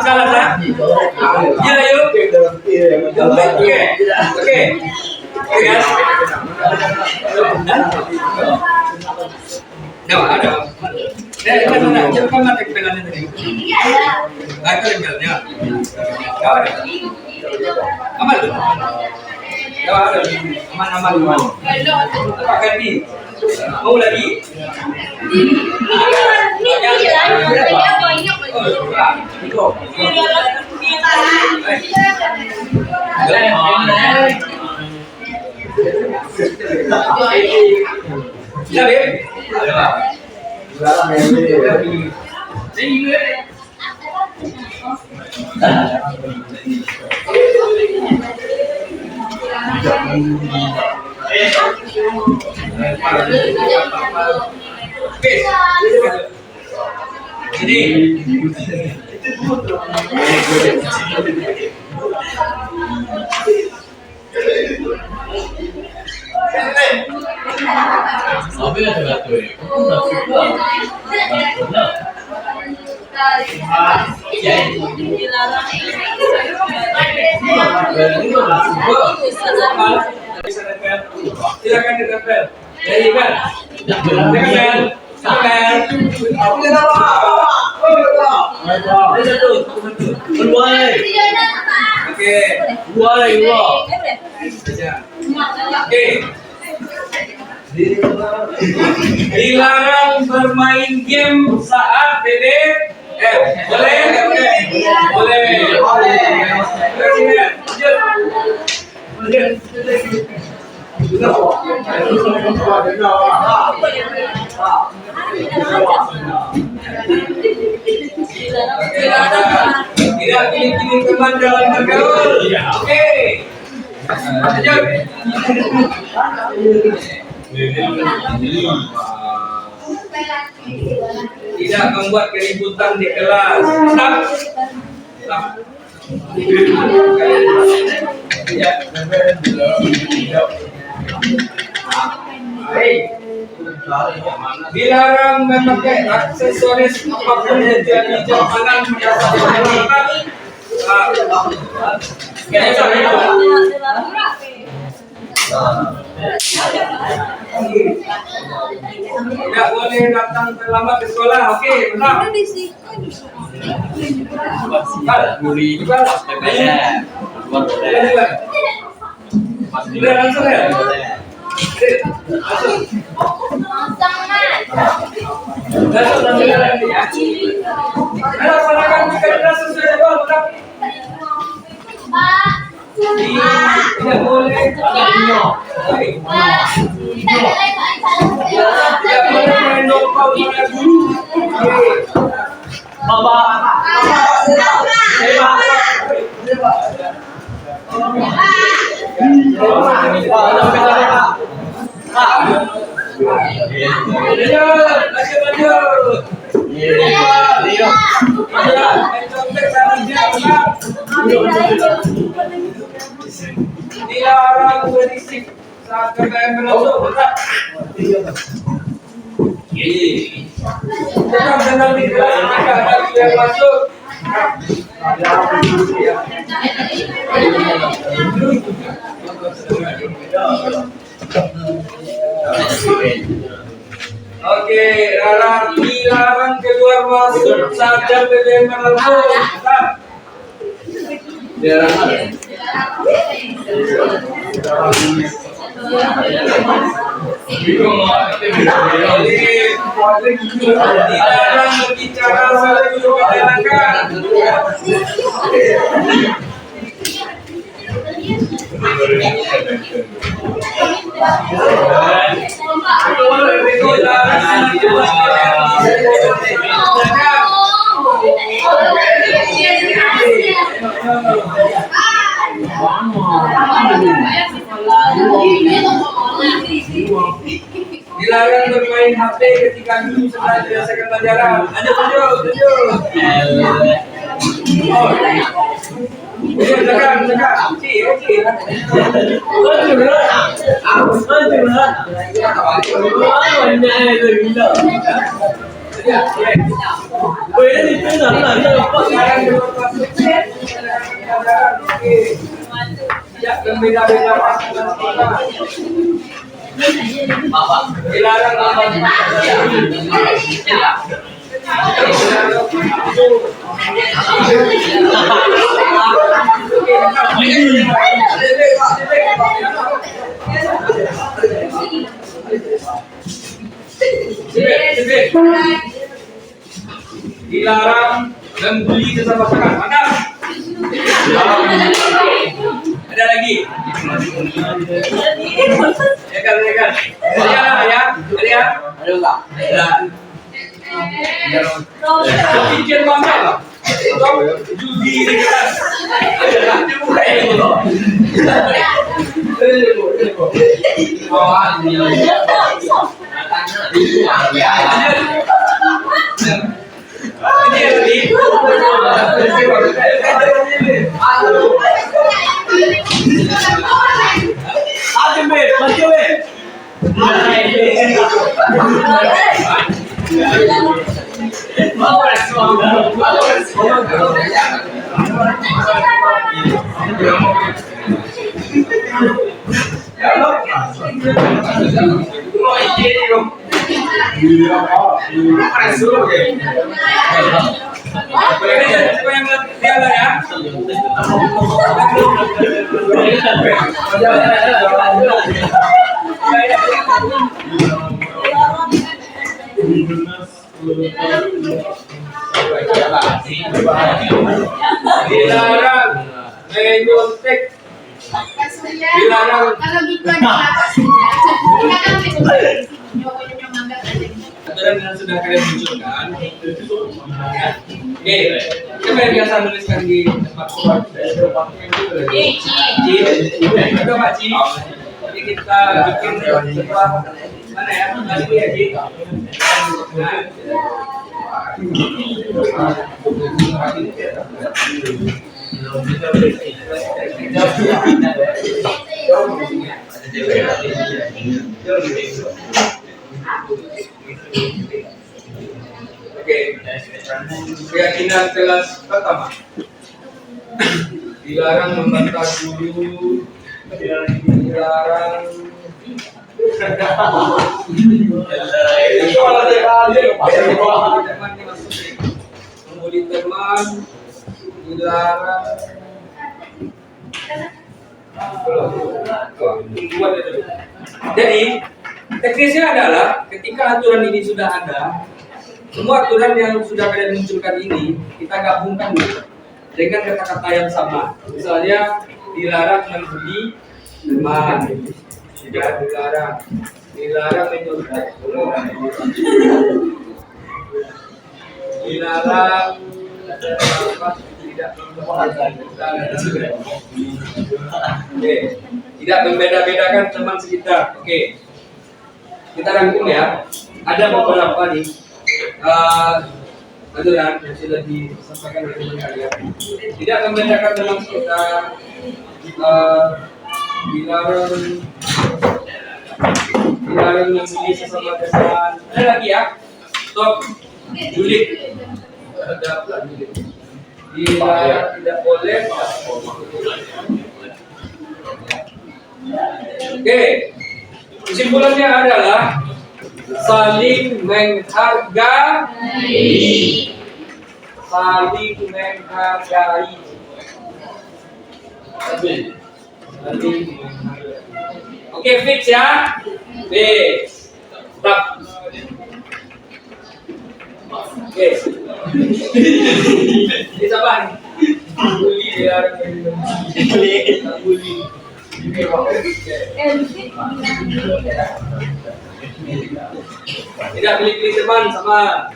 Salah saya. Gila yuk. Oke. Guys. Ada. Coba mata tempelannya tadi. Itu tempelnya. Ada. Amal tuh. Ada. Aman. Pakai di. Mau lagi? Silakan ditempel. Jadi kan, dilarang bermain game saat boleh. Tidak pilih teman dalam bergaul. Oke. Lanjut. Tidak membuat keributan di kelas. Stop. Dilarang memakai aksesoris apapun yang jadi jamanan tidak boleh datang terlambat ke sekolah. Oke, benar. Sudah langsung ya? Tidak boleh. Tidak boleh menopang para guru. Dilarang berisik saat PPM berlangsung, tetap. Tetap dengan di kelas mereka ada yang masuk. Oke, dilarang keluar masuk saat jam PPM berlangsung. Tetap. Dilarang berbicara sebelum menjalankan. Dilarang bermain HP ketika duduk setelah menyelesaikan pelajaran. Lanjut. Tidak berbeda-beda dilarang dilarang membuli sesama pasangan. Mantap. Ada lagi. Rekan. Ada. Bikin pamer. Judi di kelas. Dilarang menyuntik. Dilarang. Aturan yang sudah kalian munculkan. Oke, siapa yang biasa menuliskan di tempat keluar? Itu Pak Ci. Jadi kita bikin sebuah mana ya? Tadi ya Ci. Oke, keyakinan kelas pertama. Dilarang membantah guru, dilarang membuli teman, dilarang. Jadi teknisnya adalah ketika aturan ini sudah ada, semua aturan yang sudah kalian munculkan ini kita gabungkan dengan kata-kata yang sama. Misalnya dilarang membuli teman, tidak dilarang menyuntik, dilarang tidak tidak membeda-bedakan teman sekitar. Oke, kita rangkum ya. Ada beberapa nih aturan yang sudah disampaikan oleh teman kalian. Tidak membedakan teman sekitar, dilarang Dilarang membuli sesama teman. Ada lagi ya? Stop. Julid. Ada apa julid? Dilarang, tidak boleh. Oke. Kesimpulannya adalah saling menghargai. Saling menghargai. Saling menghargai. Oke, fix ya. Fix. Stop. Oke. Ini sabar. Bully dia. Bully. Tidak pilih-pilih teman sama.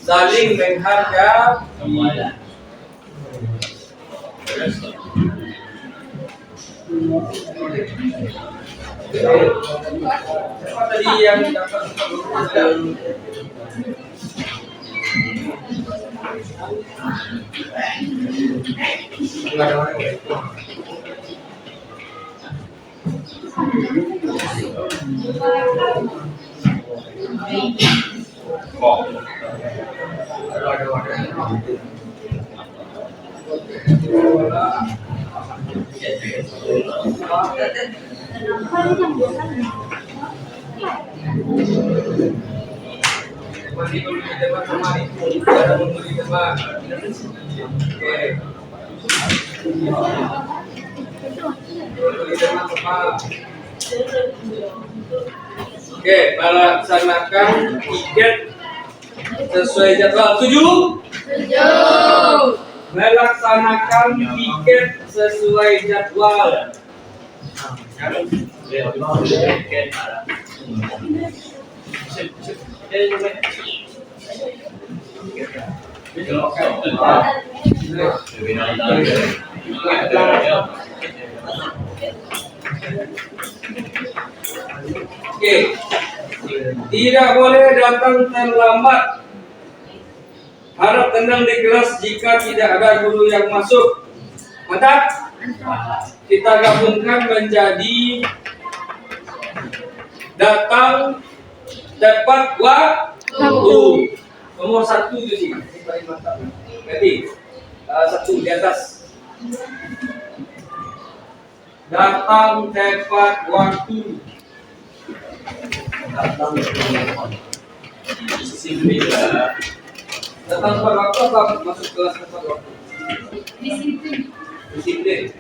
Saling menghargai. Apa tadi yang dapat masih belum teman sama itu, ada membeli teman. Oke. Membeli teman sama. Oke, melaksanakan tiket sesuai jadwal. Setuju? Setuju. Melaksanakan tiket sesuai jadwal. Oke, tidak boleh datang terlambat. Harap tenang di kelas jika tidak ada guru yang masuk. Mantap? Kita gabungkan menjadi datang tepat waktu. Nomor 1 itu sih, ini paling mantap. Berarti 1 di atas. Datang tepat waktu. Datang tepat waktu. Datang tepat waktu apa masuk kelas tepat waktu? Disiplin.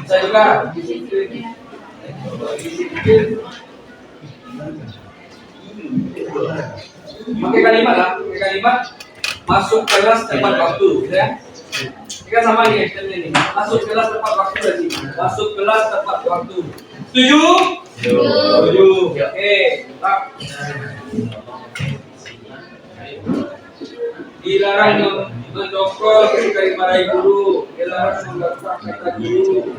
Saya juga disiplin. Disiplin. Pakai kalimat lah, pakai kalimat masuk kelas tepat waktu, ya. Ini kan sama nih, ini. Masuk kelas tepat waktu tadi. Masuk kelas tepat waktu. Setuju? Setuju. Oke, tak. Dilarang mendongkol ketika dimarahi guru. Dilarang mengganggu kata guru.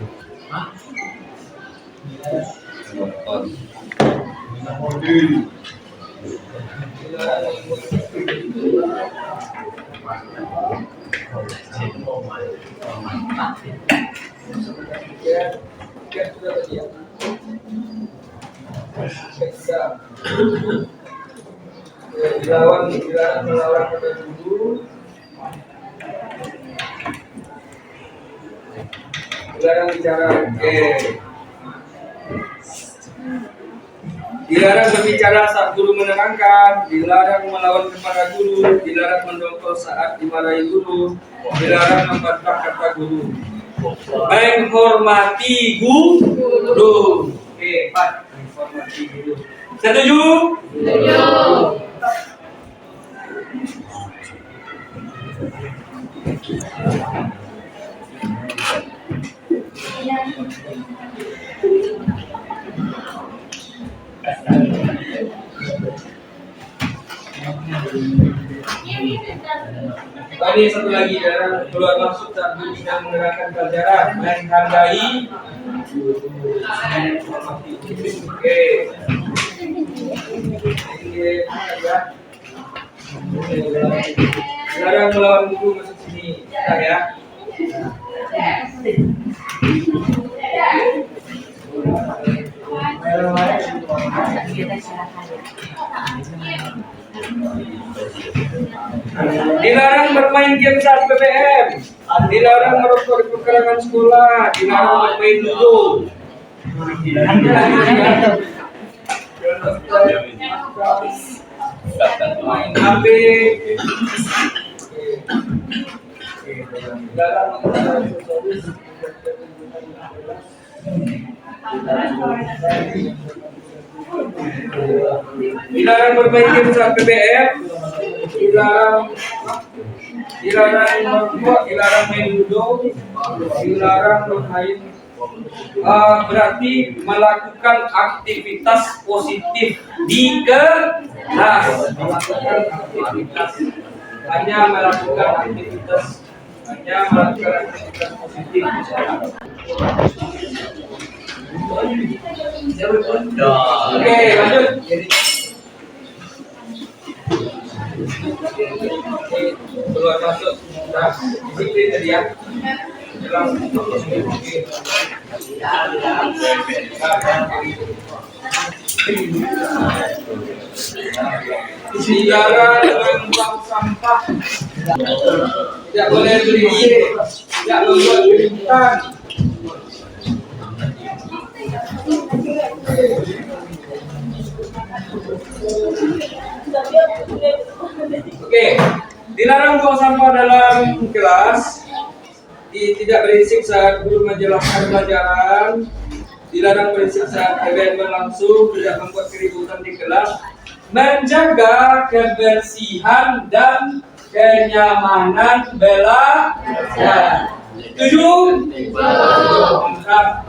Dilawan melawan kata guru. Dilarang bicara. Dilarang berbicara saat guru menerangkan, dilarang melawan kepada guru, dilarang mendongkol saat dimarahi guru, dilarang membantah kata guru. Menghormati guru. Oke, 4. Menghormati guru. Setuju? Setuju. Tadi satu lagi ya, keluar masuk saat guru sedang menerangkan pelajaran, menghargai. Oke. Dilarang melawan guru masuk sini, ya. Dilarang bermain game saat PPM. Dilarang merokok di perkarangan sekolah. Dilarang bermain ludo. Main HP. Dilarang bermain game saat PPM. Dilarang merokok, dilarang main ludo, dilarang bermain berarti melakukan aktivitas positif di kelas. Melakukan aktivitas hanya melakukan aktivitas positif di sekolah. Oke, lanjut. Keluar masuk, disiplin tadi ya. Dilarang membuang sampah, tidak boleh berisik, tidak membuat keributan. Oke, dilarang buang sampah dalam kelas, tidak berisik saat guru menjelaskan pelajaran, dilarang berisik saat event berlangsung, tidak membuat keributan di kelas, menjaga kebersihan dan kenyamanan belajar. Setuju? Mantap.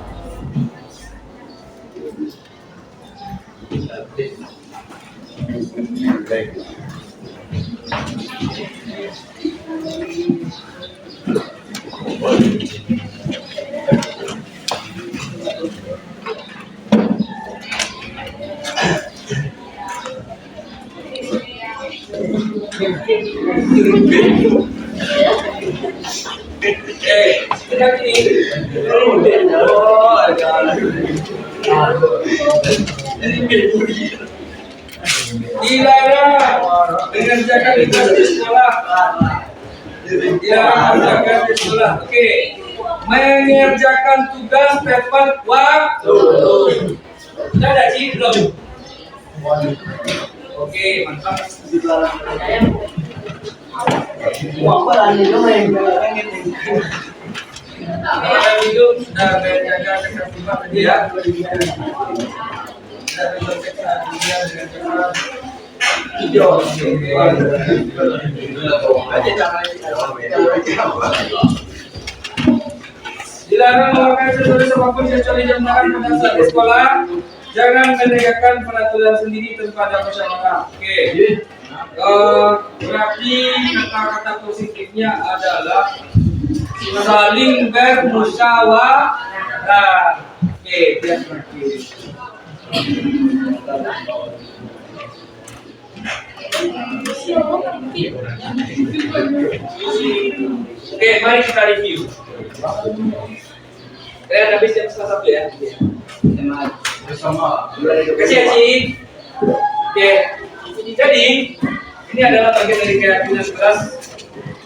Dilarang mengerjakan tugas di sekolah. Dilarang mengerjakan di sekolah. Oke. Mengerjakan tugas tepat waktu. Sudah ada sih belum? Oke, mantap. Hidup sudah menjaga ketertiban tadi ya. Dilarang memakai sesuatu apapun kecuali jam makan pada saat di sekolah. Jangan menegakkan peraturan sendiri tanpa ada musyawarah. Oke. Berarti kata-kata positifnya adalah saling bermusyawarah. Oke, yang terakhir. Oke, mari kita review. Kalian habis jam 1:30 ya? Bersama. Kasih ya, Cik. Oke. Jadi, ini adalah bagian dari keyakinan kelas,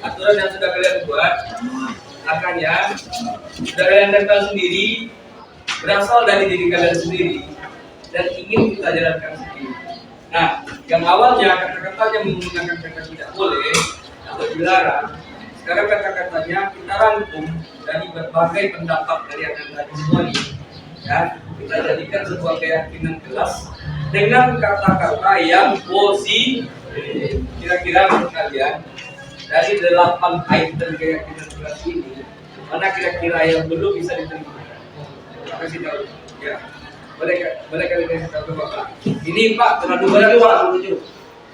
aturan yang sudah kalian buat. Makanya, sudah kalian tentang sendiri, berasal dari diri kalian sendiri, dan ingin kita jalankan sendiri. Nah, yang awalnya kata-katanya menggunakan kata tidak boleh atau dilarang, sekarang kata-katanya kita rangkum dari berbagai pendapat dari yang tadi semua ini. Ya, kita jadikan sebuah keyakinan kelas dengan kata-kata yang positif. Kira-kira menurut kalian dari 8 item keyakinan kelas ini, mana kira-kira yang belum bisa diterima? Kasih tahu. Ya, boleh kalian kasih tahu ke Bapak. Ini Pak terlalu berat Pak.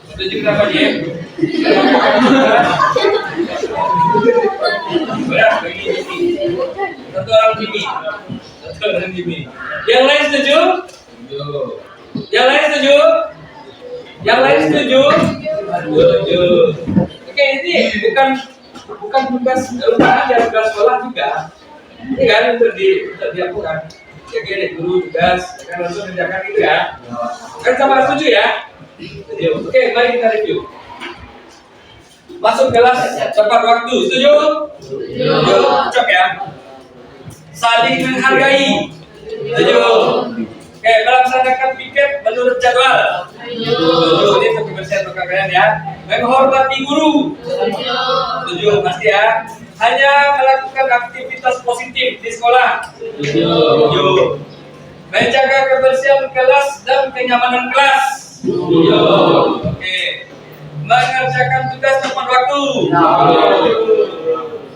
Setuju kenapa dia? Berat bagi ini. Satu orang ini. Yang lain setuju? Yang lain setuju? Yang lain setuju? Setuju. Oke, ini bukan tugas rumah aja, tugas sekolah juga. Ini kan untuk dilakukan. Jadi ada guru tugas, kan langsung kerjakan itu ya. Kan sama setuju ya? Setuju. Oke, mari kita review. Masuk kelas tepat waktu, setuju? Setuju. Cocok ya? Saling menghargai, setuju. Oke, melaksanakan piket menurut jadwal. Setuju. Ini untuk kebersihan kalian ya. Menghormati guru. Setuju, pasti ya. Hanya melakukan aktivitas positif di sekolah. Setuju. Menjaga kebersihan kelas dan kenyamanan kelas. Setuju. Oke. Mengerjakan tugas tepat waktu.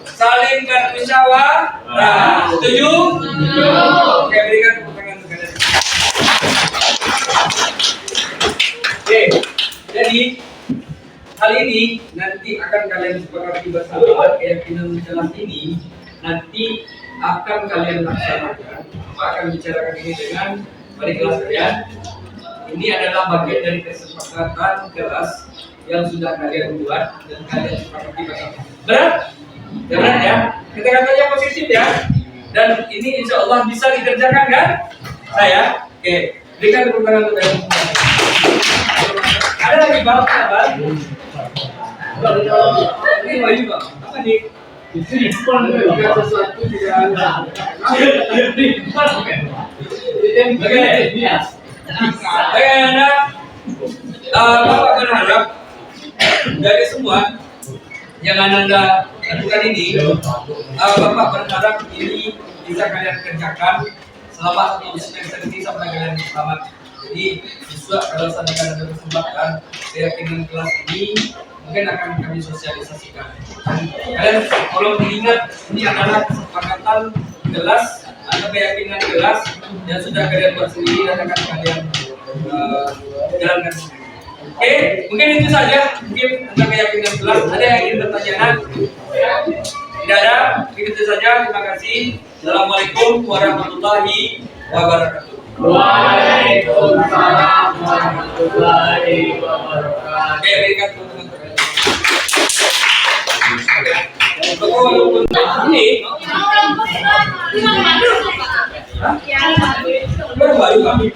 Saling bermusyawarah. Setuju? Oke, berikan tepuk tangan untuk kalian. Oke, jadi hal ini nanti akan kalian sepakati bersama. Keyakinan kelas ini nanti akan kalian laksanakan. Apa akan bicarakan ini dengan wali kelas kalian? Ini adalah bagian dari kesepakatan kelas yang sudah kalian buat dan kalian sepakati bersama. Berat? Berat ya? Kita katanya positif ya. Dan ini insya Allah bisa dikerjakan kan? Saya? Oke, berikan tepuk tangan untuk kalian semua. Ada lagi bang? Ini baju bang? Apa nih? Sesuatu tidak ada. Oke, Anda, Bapak berharap dari semua yang Anda lakukan ini, Bapak berharap ini bisa kalian kerjakan selama 1 semester ini sampai kalian selamat. Jadi, bisa kalau seandainya ada kesempatan, keyakinan kelas ini mungkin akan kami sosialisasikan. Kalian tolong diingat, ini adalah kesepakatan kelas atau keyakinan kelas yang sudah kalian buat sendiri dan akan kalian jalankan sendiri. Oke, mungkin itu saja. Mungkin tentang keyakinan kelas. Ada yang ingin bertanya? Tidak ada. Mungkin itu saja. Terima kasih. Assalamualaikum warahmatullahi wabarakatuh. Waalaikumsalam warahmatullahi wabarakatuh. Oke, berikan teman-teman. Walaupun ini, baru kami.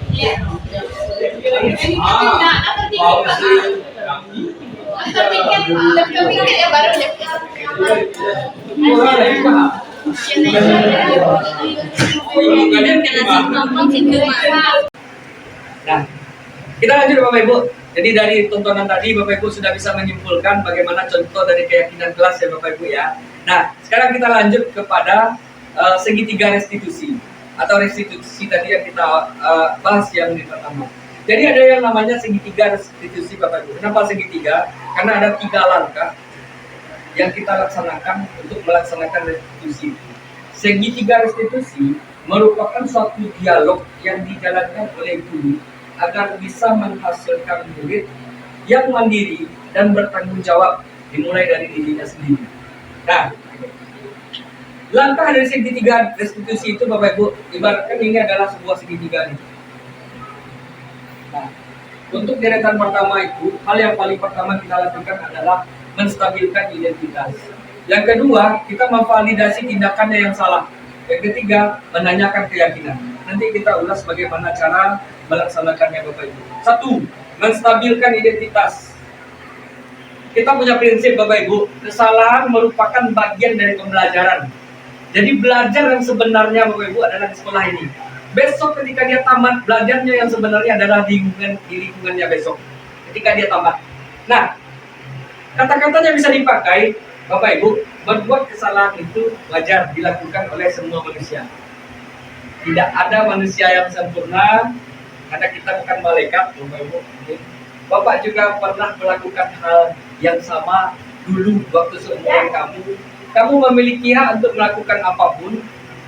Nah, kita lanjut Bapak Ibu. Jadi dari tontonan tadi Bapak Ibu sudah bisa menyimpulkan bagaimana contoh dari keyakinan kelas ya Bapak Ibu ya. Nah, sekarang kita lanjut kepada segitiga restitusi atau restitusi tadi yang kita bahas yang pertama. Jadi ada yang namanya segitiga restitusi Bapak Ibu. Kenapa segitiga? Karena ada 3 langkah yang kita laksanakan untuk melaksanakan restitusi. Segitiga restitusi merupakan suatu dialog yang dijalankan oleh guru agar bisa menghasilkan murid yang mandiri dan bertanggung jawab dimulai dari dirinya sendiri. Nah, langkah dari segitiga restitusi itu Bapak Ibu, ibaratkan ini adalah sebuah segitiga nih. Nah, untuk deretan pertama itu, hal yang paling pertama kita lakukan adalah menstabilkan identitas. Yang kedua, kita memvalidasi tindakannya yang salah. Yang ketiga, menanyakan keyakinan. Nanti kita ulas bagaimana cara melaksanakannya Bapak Ibu. 1. Menstabilkan identitas. Kita punya prinsip Bapak Ibu, kesalahan merupakan bagian dari pembelajaran. Jadi belajar yang sebenarnya Bapak Ibu adalah di sekolah ini. Besok ketika dia tamat, belajarnya yang sebenarnya adalah di lingkungannya besok. Ketika dia tamat. Nah, kata-katanya bisa dipakai Bapak Ibu, berbuat kesalahan itu wajar dilakukan oleh semua manusia. Tidak ada manusia yang sempurna, karena kita bukan malaikat, Bapak Ibu. Bapak juga pernah melakukan hal yang sama dulu waktu seumuran kamu. Kamu memiliki hak untuk melakukan apapun.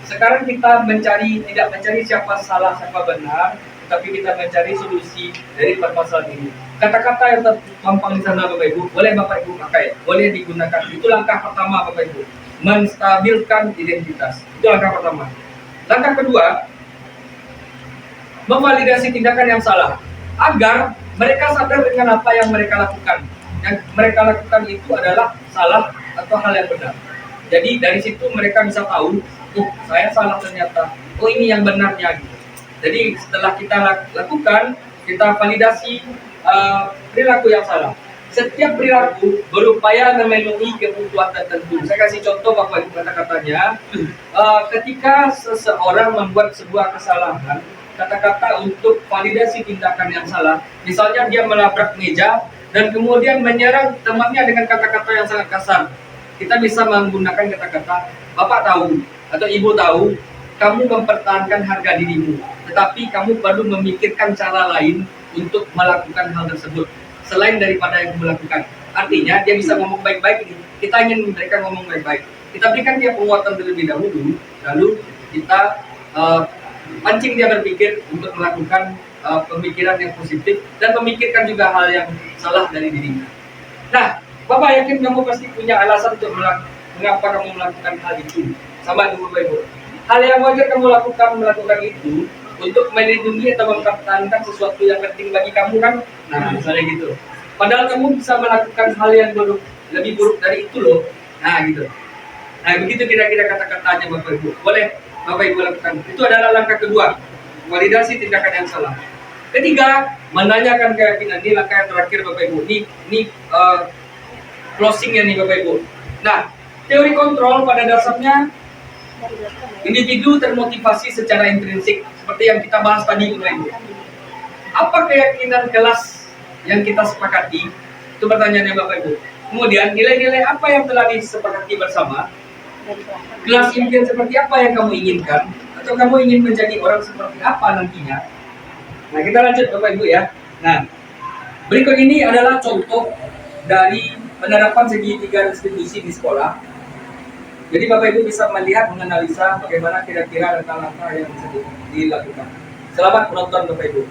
Sekarang kita tidak mencari siapa salah, siapa benar, tapi kita mencari solusi dari permasalahan ini. Kata-kata yang terpampang di sana Bapak Ibu, boleh Bapak Ibu pakai, boleh digunakan. Itu langkah pertama Bapak Ibu, menstabilkan identitas. Itu langkah pertama. Langkah kedua, memvalidasi tindakan yang salah, agar mereka sadar dengan apa yang mereka lakukan. Yang mereka lakukan itu adalah salah atau hal yang benar. Jadi dari situ mereka bisa tahu, oh saya salah ternyata, oh ini yang benarnya gitu. Jadi setelah kita lakukan, kita validasi perilaku yang salah. Setiap perilaku berupaya memenuhi kebutuhan tertentu. Saya kasih contoh Bapak Ibu kata-katanya. Ketika seseorang membuat sebuah kesalahan, kata-kata untuk validasi tindakan yang salah, misalnya dia melabrak meja dan kemudian menyerang temannya dengan kata-kata yang sangat kasar. Kita bisa menggunakan kata-kata, Bapak tahu atau Ibu tahu, kamu mempertahankan harga dirimu, tetapi kamu perlu memikirkan cara lain untuk melakukan hal tersebut selain daripada yang kamu lakukan. Artinya dia bisa ngomong baik-baik ini. Kita ingin mereka ngomong baik-baik. Kita berikan dia penguatan terlebih dahulu, lalu kita pancing dia berpikir untuk melakukan pemikiran yang positif dan memikirkan juga hal yang salah dari dirinya. Nah, Bapak yakin kamu pasti punya alasan untuk mengapa kamu melakukan hal itu. Sama dengan Bapak Ibu. Hal yang wajar kamu melakukan itu untuk melindungi atau mempertahankan sesuatu yang penting bagi kamu kan? Nah, misalnya gitu. Padahal kamu bisa melakukan hal yang lebih buruk dari itu loh. Nah, gitu. Nah, begitu kira-kira kata-katanya Bapak Ibu. Boleh Bapak Ibu lakukan. Itu adalah langkah kedua. Validasi tindakan yang salah. Ketiga, menanyakan keyakinan. Ini langkah yang terakhir Bapak Ibu. Ini closingnya nih Bapak Ibu. Nah, teori kontrol pada dasarnya individu termotivasi secara intrinsik seperti yang kita bahas tadi Bapak Ibu. Apa keyakinan kelas yang kita sepakati? Itu pertanyaannya Bapak Ibu. Kemudian nilai-nilai apa yang telah disepakati bersama? Kelas impian seperti apa yang kamu inginkan? Atau kamu ingin menjadi orang seperti apa nantinya? Nah, kita lanjut Bapak Ibu ya. Nah, berikut ini adalah contoh dari penerapan segitiga restitusi di sekolah. Jadi Bapak Ibu bisa melihat, menganalisa bagaimana kira-kira langkah-langkah yang bisa dilakukan. Selamat menonton Bapak Ibu.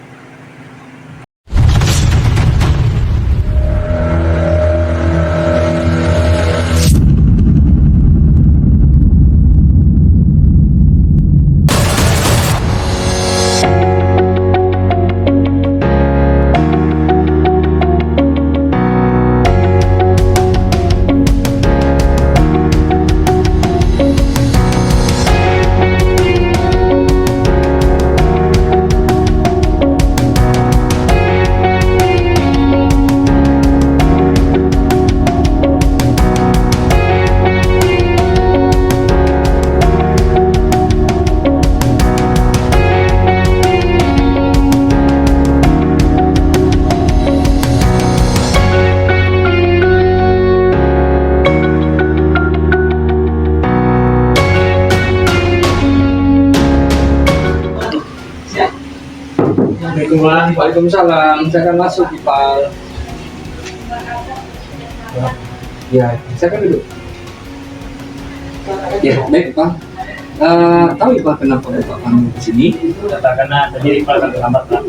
Waalaikumsalam. Saya akan masuk Ipal. Ya, saya akan duduk. Ya, baik Pak. Tahu Ipal kenapa Bapak panggil di sini? Karena tadi Ipal kan terlambat Pak.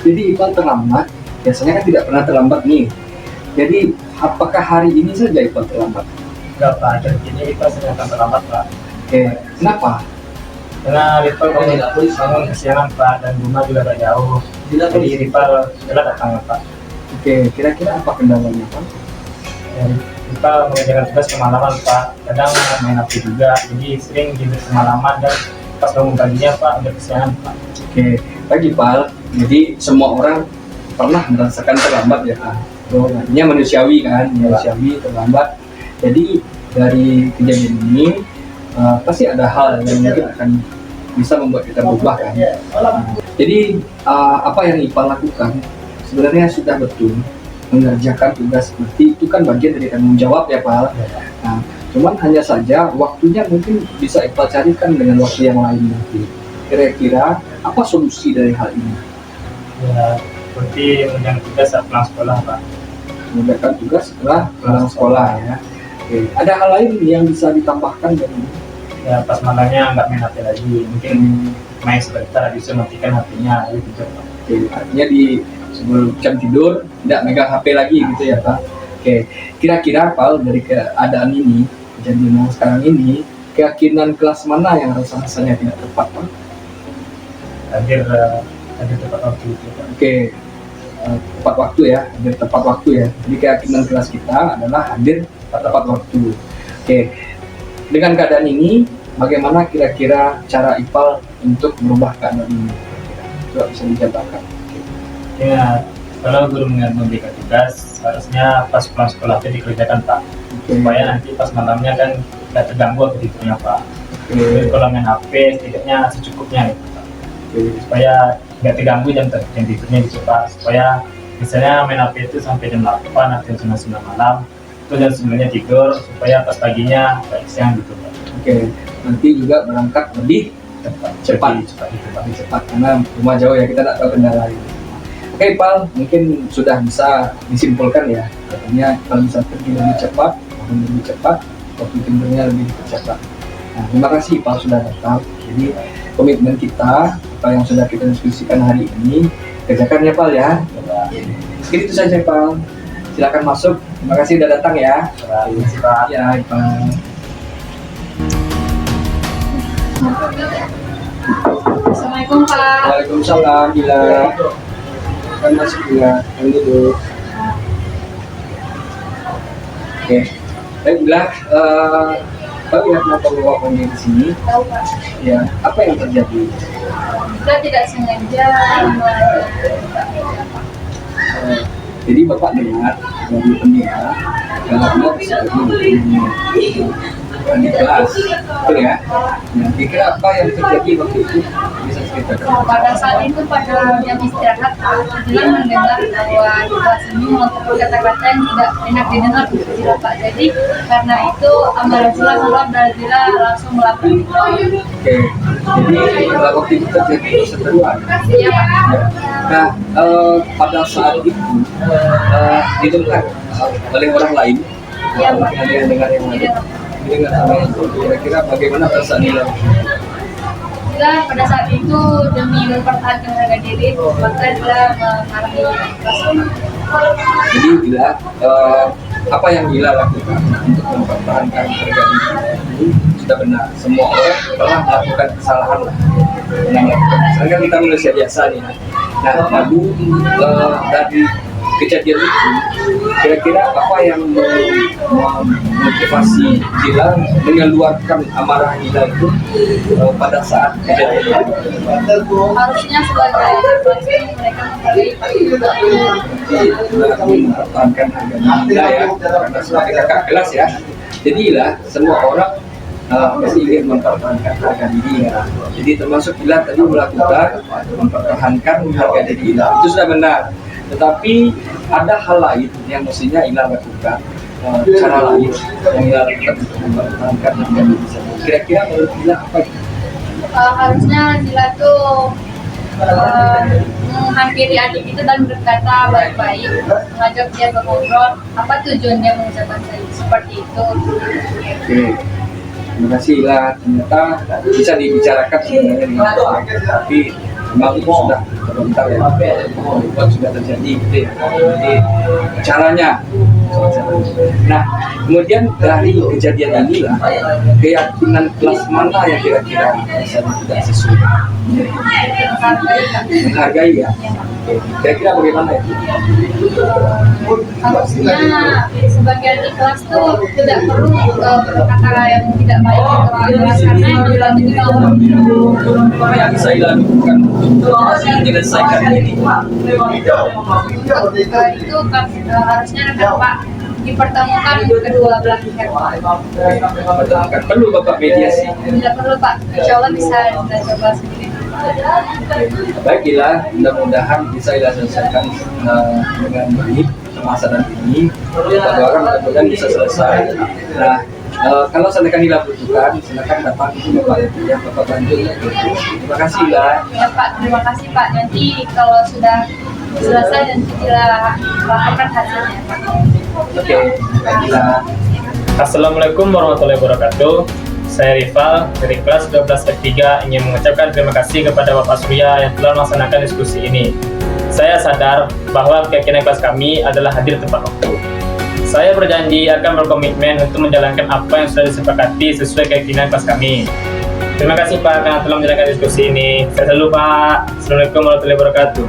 Jadi Ipal terlambat. Biasanya kan tidak pernah terlambat nih. Jadi apakah hari ini saja Ipal terlambat? Enggak Pak, jadi ini Ipal sedang terlambat Pak. Oke, kenapa? Karena Ipal bangun kesiangan Pak, dan rumah juga agak jauh. Jadi Ipal telat datang Pak. Oke, kira-kira apa kendalanya Pak? Ipal mengerjakan tugas kemalaman Pak. Kadang main HP juga, jadi sering tidur kemalaman dan pas bangun paginya Pak udah kesiangan Pak. Oke, pagi Pak. Jadi semua orang pernah merasakan terlambat ya Pak. Oh, artinya manusiawi kan, manusiawi terlambat. Jadi dari kejadian ini pasti ada hal yang mungkin akan bisa membuat kita berubah kan. Jadi apa yang Ipal lakukan sebenarnya sudah betul, mengerjakan tugas seperti itu kan bagian dari tanggung jawab ya Pak. Nah, cuman hanya saja waktunya mungkin bisa Ipal carikan dengan waktu yang lain nanti. Kira-kira apa solusi dari hal ini? Ya, seperti mengerjakan tugas saat pulang sekolah Pak. Mengerjakan tugas setelah pulang sekolah ya. Oke. Ada hal lain yang bisa ditambahkan dari ini? Ya, pas malamnya nggak main HP lagi, mungkin main sebentar habis itu matikan HP-nya gitu Pak. Oke, artinya di sebelum jam tidur tidak megang HP lagi gitu ya Pak. Oke, kira-kira Pak dari keadaan ini, kejadian yang sekarang ini, keyakinan kelas mana yang rasanya tidak tepat Pak? Hadir tepat waktu itu Pak. Oke, tepat waktu ya, hadir tepat waktu ya. Jadi keyakinan kelas kita adalah hadir tepat waktu. Oke, dengan keadaan ini, bagaimana kira-kira cara IPAL untuk merubah keadaan ini? Coba bisa dijabarkan. Ya, kalau guru memberikan tugas, harusnya pas pulang sekolah itu dikerjakan Pak. Supaya nanti pas malamnya kan nggak terganggu aktivitasnya Pak. Jadi kalau main HP, setidaknya secukupnya gitu Pak. Supaya nggak terganggu jam tidurnya gitu Pak. Supaya misalnya main HP itu sampai jam 8 atau jam 9 malam, itu jam 9-nya tidur, supaya pas paginya nggak siang gitu Pak. Oke, nanti juga berangkat lebih cepat karena rumah jauh ya, kita tak tahu kendala ini. Oke Pal, mungkin sudah bisa disimpulkan ya, katanya kalau bisa pergi lebih cepat, bangun lebih cepat, waktu tidurnya lebih cepat. Nah, terima kasih Pal sudah datang. Jadi komitmen kita, apa yang sudah kita diskusikan hari ini, kerjakan ya Pal ya. Mungkin itu saja Pal. Silakan masuk. Terima kasih sudah datang ya. Terima kasih Pak. Ya, Pal. Assalamualaikum Pak. Waalaikumsalam, Gila. Kan masuk Gila, kan duduk. Oke, baiklah. Pak ya, kenapa bawa kami di sini? Tahu Pak. Ya, apa yang terjadi? Kita tidak sengaja Eh, jadi Bapak dengar dari pendengar kalau bukan di kelas, betul ya? Nah, kira-kira apa yang terjadi waktu itu? Bisa ceritakan? pada saat itu pada jam istirahat kebetulan mendengar bahwa di kelas ini melakukan kata-kata yang tidak enak didengar gitu Pak. Jadi karena itu amarahullah Alhamdulillah langsung melakukan itu. Oke, jadi waktu itu terjadi perseteruan. Iya Pak. Nah, pada saat itu didengar oleh orang lain, Iya Pak. ada yang dengar yang lain. Dengar sama itu, kira-kira bagaimana perasaan Ila? Bila pada saat itu demi mempertahankan harga diri, maka dia memarahi kelas. Jadi Ila, apa yang Ila lakukan untuk mempertahankan harga diri ini sudah benar. Semua orang pernah melakukan kesalahan lah. Pernah melakukan kesalahan, kan kita manusia biasa nih. Nah, lalu dari kejadian itu, kira-kira apa yang memotivasi Gila mengeluarkan amarah Gila itu pada saat kejadian itu? Harusnya sebagai pelaku mereka menghargai Mempertahankan harga diri Gila ya, karena sebagai kakak kelas ya. Jadi lah, semua orang pasti ingin mempertahankan harga diri ya. Jadi termasuk Gila tadi melakukan mempertahankan harga diri Gila. Itu sudah benar. Tetapi ada hal lain yang mestinya Ila lakukan, cara lain yang Ila lakukan untuk mempertahankan harga diri. Kira-kira menurut Ila apa itu? harusnya Gila tuh menghampiri adik itu dan berkata baik-baik, mengajak dia berngobrol, apa tujuan dia mengucapkan seperti itu. Oke, terima kasih Ila. Ternyata bisa dibicarakan sebenarnya dengan baik, tapi memang itu sudah terbongkar ya, buat sudah terjadi gitu ya. Jadi caranya. Nah, kemudian dari kejadian ini lah, keyakinan kelas mana yang kira-kira bisa tidak sesuai? Menghargai ya. Kira-kira bagaimana itu? Harusnya sebagai adik kelas tuh tidak perlu berkata yang tidak baik ke kelas karena yang dilatih di kaum Apa yang bisa dilakukan untuk menyelesaikan ini? itu kan harusnya Pak dipertemukan kedua belah pihak. Pertemukan, perlu Bapak mediasi. Tidak perlu Pak, insya Allah bisa kita coba sendiri. Baiklah, mudah-mudahan bisa Ila selesaikan dengan baik permasalahan ini. Kita doakan mudah-mudahan bisa selesai. Nah, kalau silakan Ila butuhkan, silakan datang ke Bapak itu ya, Bapak bantu. Terima kasih Ila. Ya Pak, terima kasih Pak. Nanti kalau sudah selesai dan kita laporkan hasilnya Pak. Oke, baiklah. Assalamualaikum warahmatullahi wabarakatuh. Saya Rival dari kelas 12 F3 ingin mengucapkan terima kasih kepada Bapak Surya yang telah melaksanakan diskusi ini. Saya sadar bahwa keyakinan kelas kami adalah hadir tepat waktu. Saya berjanji akan berkomitmen untuk menjalankan apa yang sudah disepakati sesuai keyakinan kelas kami. Terima kasih Pak karena telah menjalankan diskusi ini. Saya selalu Pak. Assalamualaikum warahmatullahi wabarakatuh.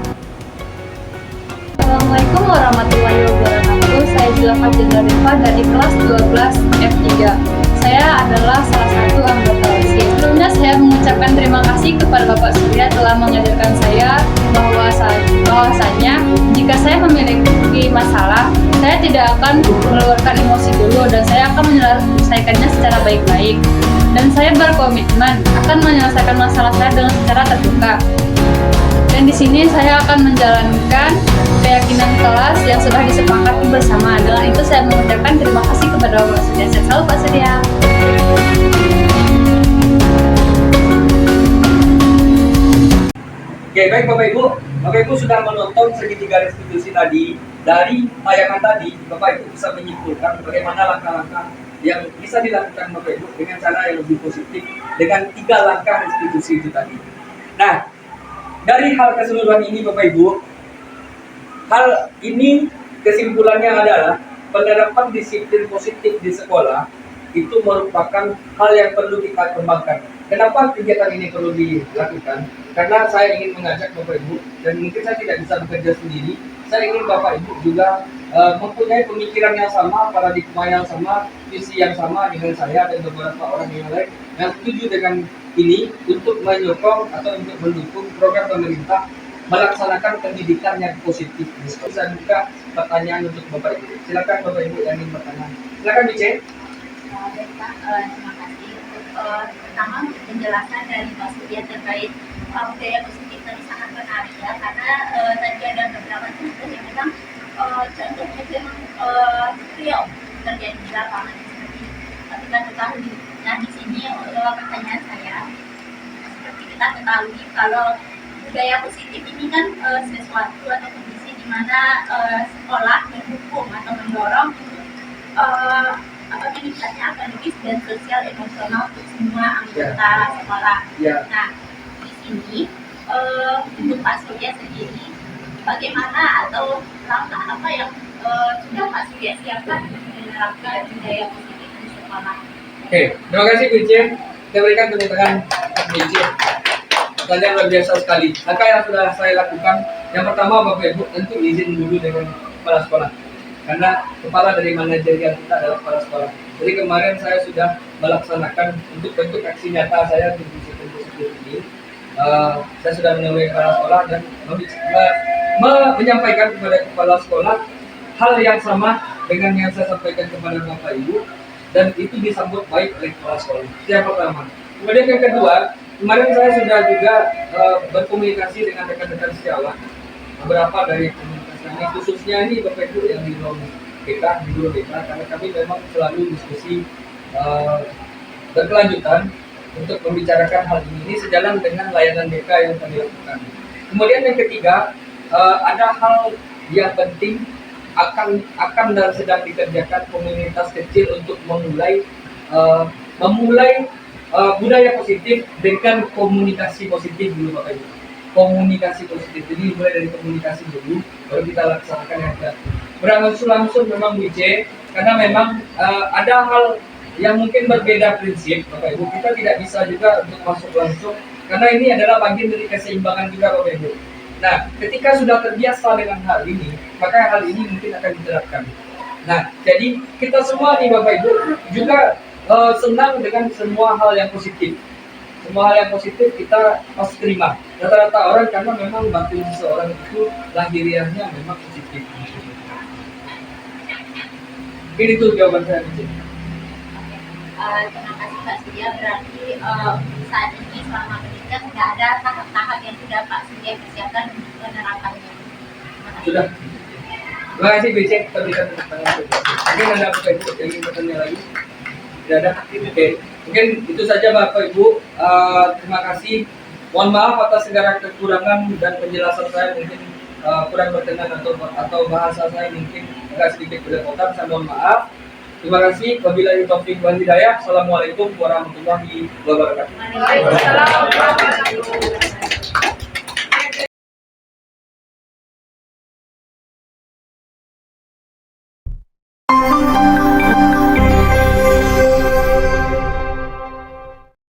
Assalamualaikum warahmatullahi wabarakatuh. Saya Zila Fajrul Rifa dari kelas 12 F3. saya adalah salah satu anggota OSIS. Sebelumnya saya mengucapkan terima kasih kepada Bapak Surya telah mengajarkan saya bahwasanya jika saya memiliki masalah, saya tidak akan mengeluarkan emosi dulu dan saya akan menyelesaikannya secara baik-baik. Dan saya berkomitmen akan menyelesaikan masalah saya dengan secara terbuka. Dan di sini saya akan menjalankan keyakinan kelas yang sudah disepakati bersama. Dengan itu saya mengucapkan terima kasih kepada Bapak Surya. Sehat selalu Pak Surya. Oke, baik Bapak Ibu. Bapak Ibu sudah menonton segitiga restitusi tadi. Dari tayangan tadi, Bapak Ibu bisa menyimpulkan bagaimana langkah-langkah yang bisa dilakukan Bapak Ibu dengan cara yang lebih positif dengan 3 langkah restitusi itu tadi. Nah, dari hal keseluruhan ini Bapak Ibu, hal ini kesimpulannya adalah penerapan disiplin positif di sekolah itu merupakan hal yang perlu kita kembangkan. Kenapa kegiatan ini perlu dilakukan? Karena saya ingin mengajak Bapak Ibu, dan mungkin saya tidak bisa bekerja sendiri, saya ingin Bapak Ibu juga mempunyai pemikiran yang sama, paradigma yang sama, visi yang sama dengan saya dan beberapa orang yang lain yang setuju dengan ini untuk menyokong atau untuk mendukung program pemerintah melaksanakan pendidikan yang positif. Bisa buka pertanyaan untuk Bapak Ibu. Silakan Bapak Ibu yang ingin bertanya. Silakan Bice. Baik Pak, terima kasih untuk pertama untuk penjelasan dari Pak Surya terkait budaya positif tadi sangat menarik ya, karena tadi ada beberapa contoh yang memang contohnya memang real terjadi di lapangan seperti kita ketahui. Nah di sini pertanyaan saya, seperti kita ketahui kalau budaya positif ini kan sesuatu atau kondisi di mana sekolah mendukung atau mendorong meningkatnya akademis dan sosial emosional untuk semua anggota sekolah. Nah di sini untuk Pak Surya sendiri bagaimana atau langkah apa yang sudah Pak Surya siapkan untuk menerapkan budaya positif di sekolah? Oke, terima kasih Bice. Saya berikan tepuk tangan Bice. Kalian luar biasa sekali. Langkah yang sudah saya lakukan, yang pertama Bapak Ibu tentu izin dulu dengan kepala sekolah. Karena kepala dari manajerial kita adalah kepala sekolah. Jadi kemarin saya sudah melaksanakan untuk bentuk aksi nyata saya di disiplin positif ini. Saya sudah menemui kepala sekolah dan menyampaikan kepada kepala sekolah hal yang sama dengan yang saya sampaikan kepada Bapak Ibu, dan itu disambut baik oleh kepala sekolah. Itu yang pertama. Kemudian yang kedua, kemarin saya sudah juga berkomunikasi dengan rekan-rekan sejawat, beberapa dari komunitas kami, khususnya ini Bapak Ibu yang di ruang kita, di guru kita, karena kami memang selalu diskusi berkelanjutan untuk membicarakan hal ini sejalan dengan layanan BK yang kami lakukan. Kemudian yang ketiga, ada hal yang penting akan dan sedang dikerjakan komunitas kecil untuk memulai budaya positif dengan komunikasi positif dulu Bapak Ibu. Komunikasi positif, jadi mulai dari komunikasi dulu baru kita laksanakan yang terakhir. Berangsur-angsur memang BC, karena memang ada hal yang mungkin berbeda prinsip Bapak Ibu. Kita tidak bisa juga untuk masuk langsung, karena ini adalah bagian dari keseimbangan juga Bapak Ibu. Nah, ketika sudah terbiasa dengan hal ini, maka hal ini mungkin akan diterapkan. Nah, jadi kita semua nih Bapak Ibu juga senang dengan semua hal yang positif. Semua hal yang positif kita pasti terima. Rata-rata orang karena memang batin seseorang itu lahiriahnya memang positif. Ini tuh jawaban saya. Terima kasih Pak Surya. Berarti saat ini selama pendidikan sudah ada tahap-tahap yang sudah Pak Surya persiapkan untuk penerapannya. Sudah. Terima kasih BC. Kita berikan tepuk tangan. Mungkin ada Bapak Ibu yang ingin bertanya lagi? Tidak ada? Oke. Mungkin itu saja Bapak Ibu. Terima kasih. Mohon maaf atas segala kekurangan dan penjelasan saya mungkin kurang berkenan atau bahasa saya mungkin agak sedikit belepotan. Saya mohon maaf. Terima kasih. Wabillahi taufiq wal hidayah. Assalamualaikum warahmatullahi wabarakatuh. Waalaikumsalam.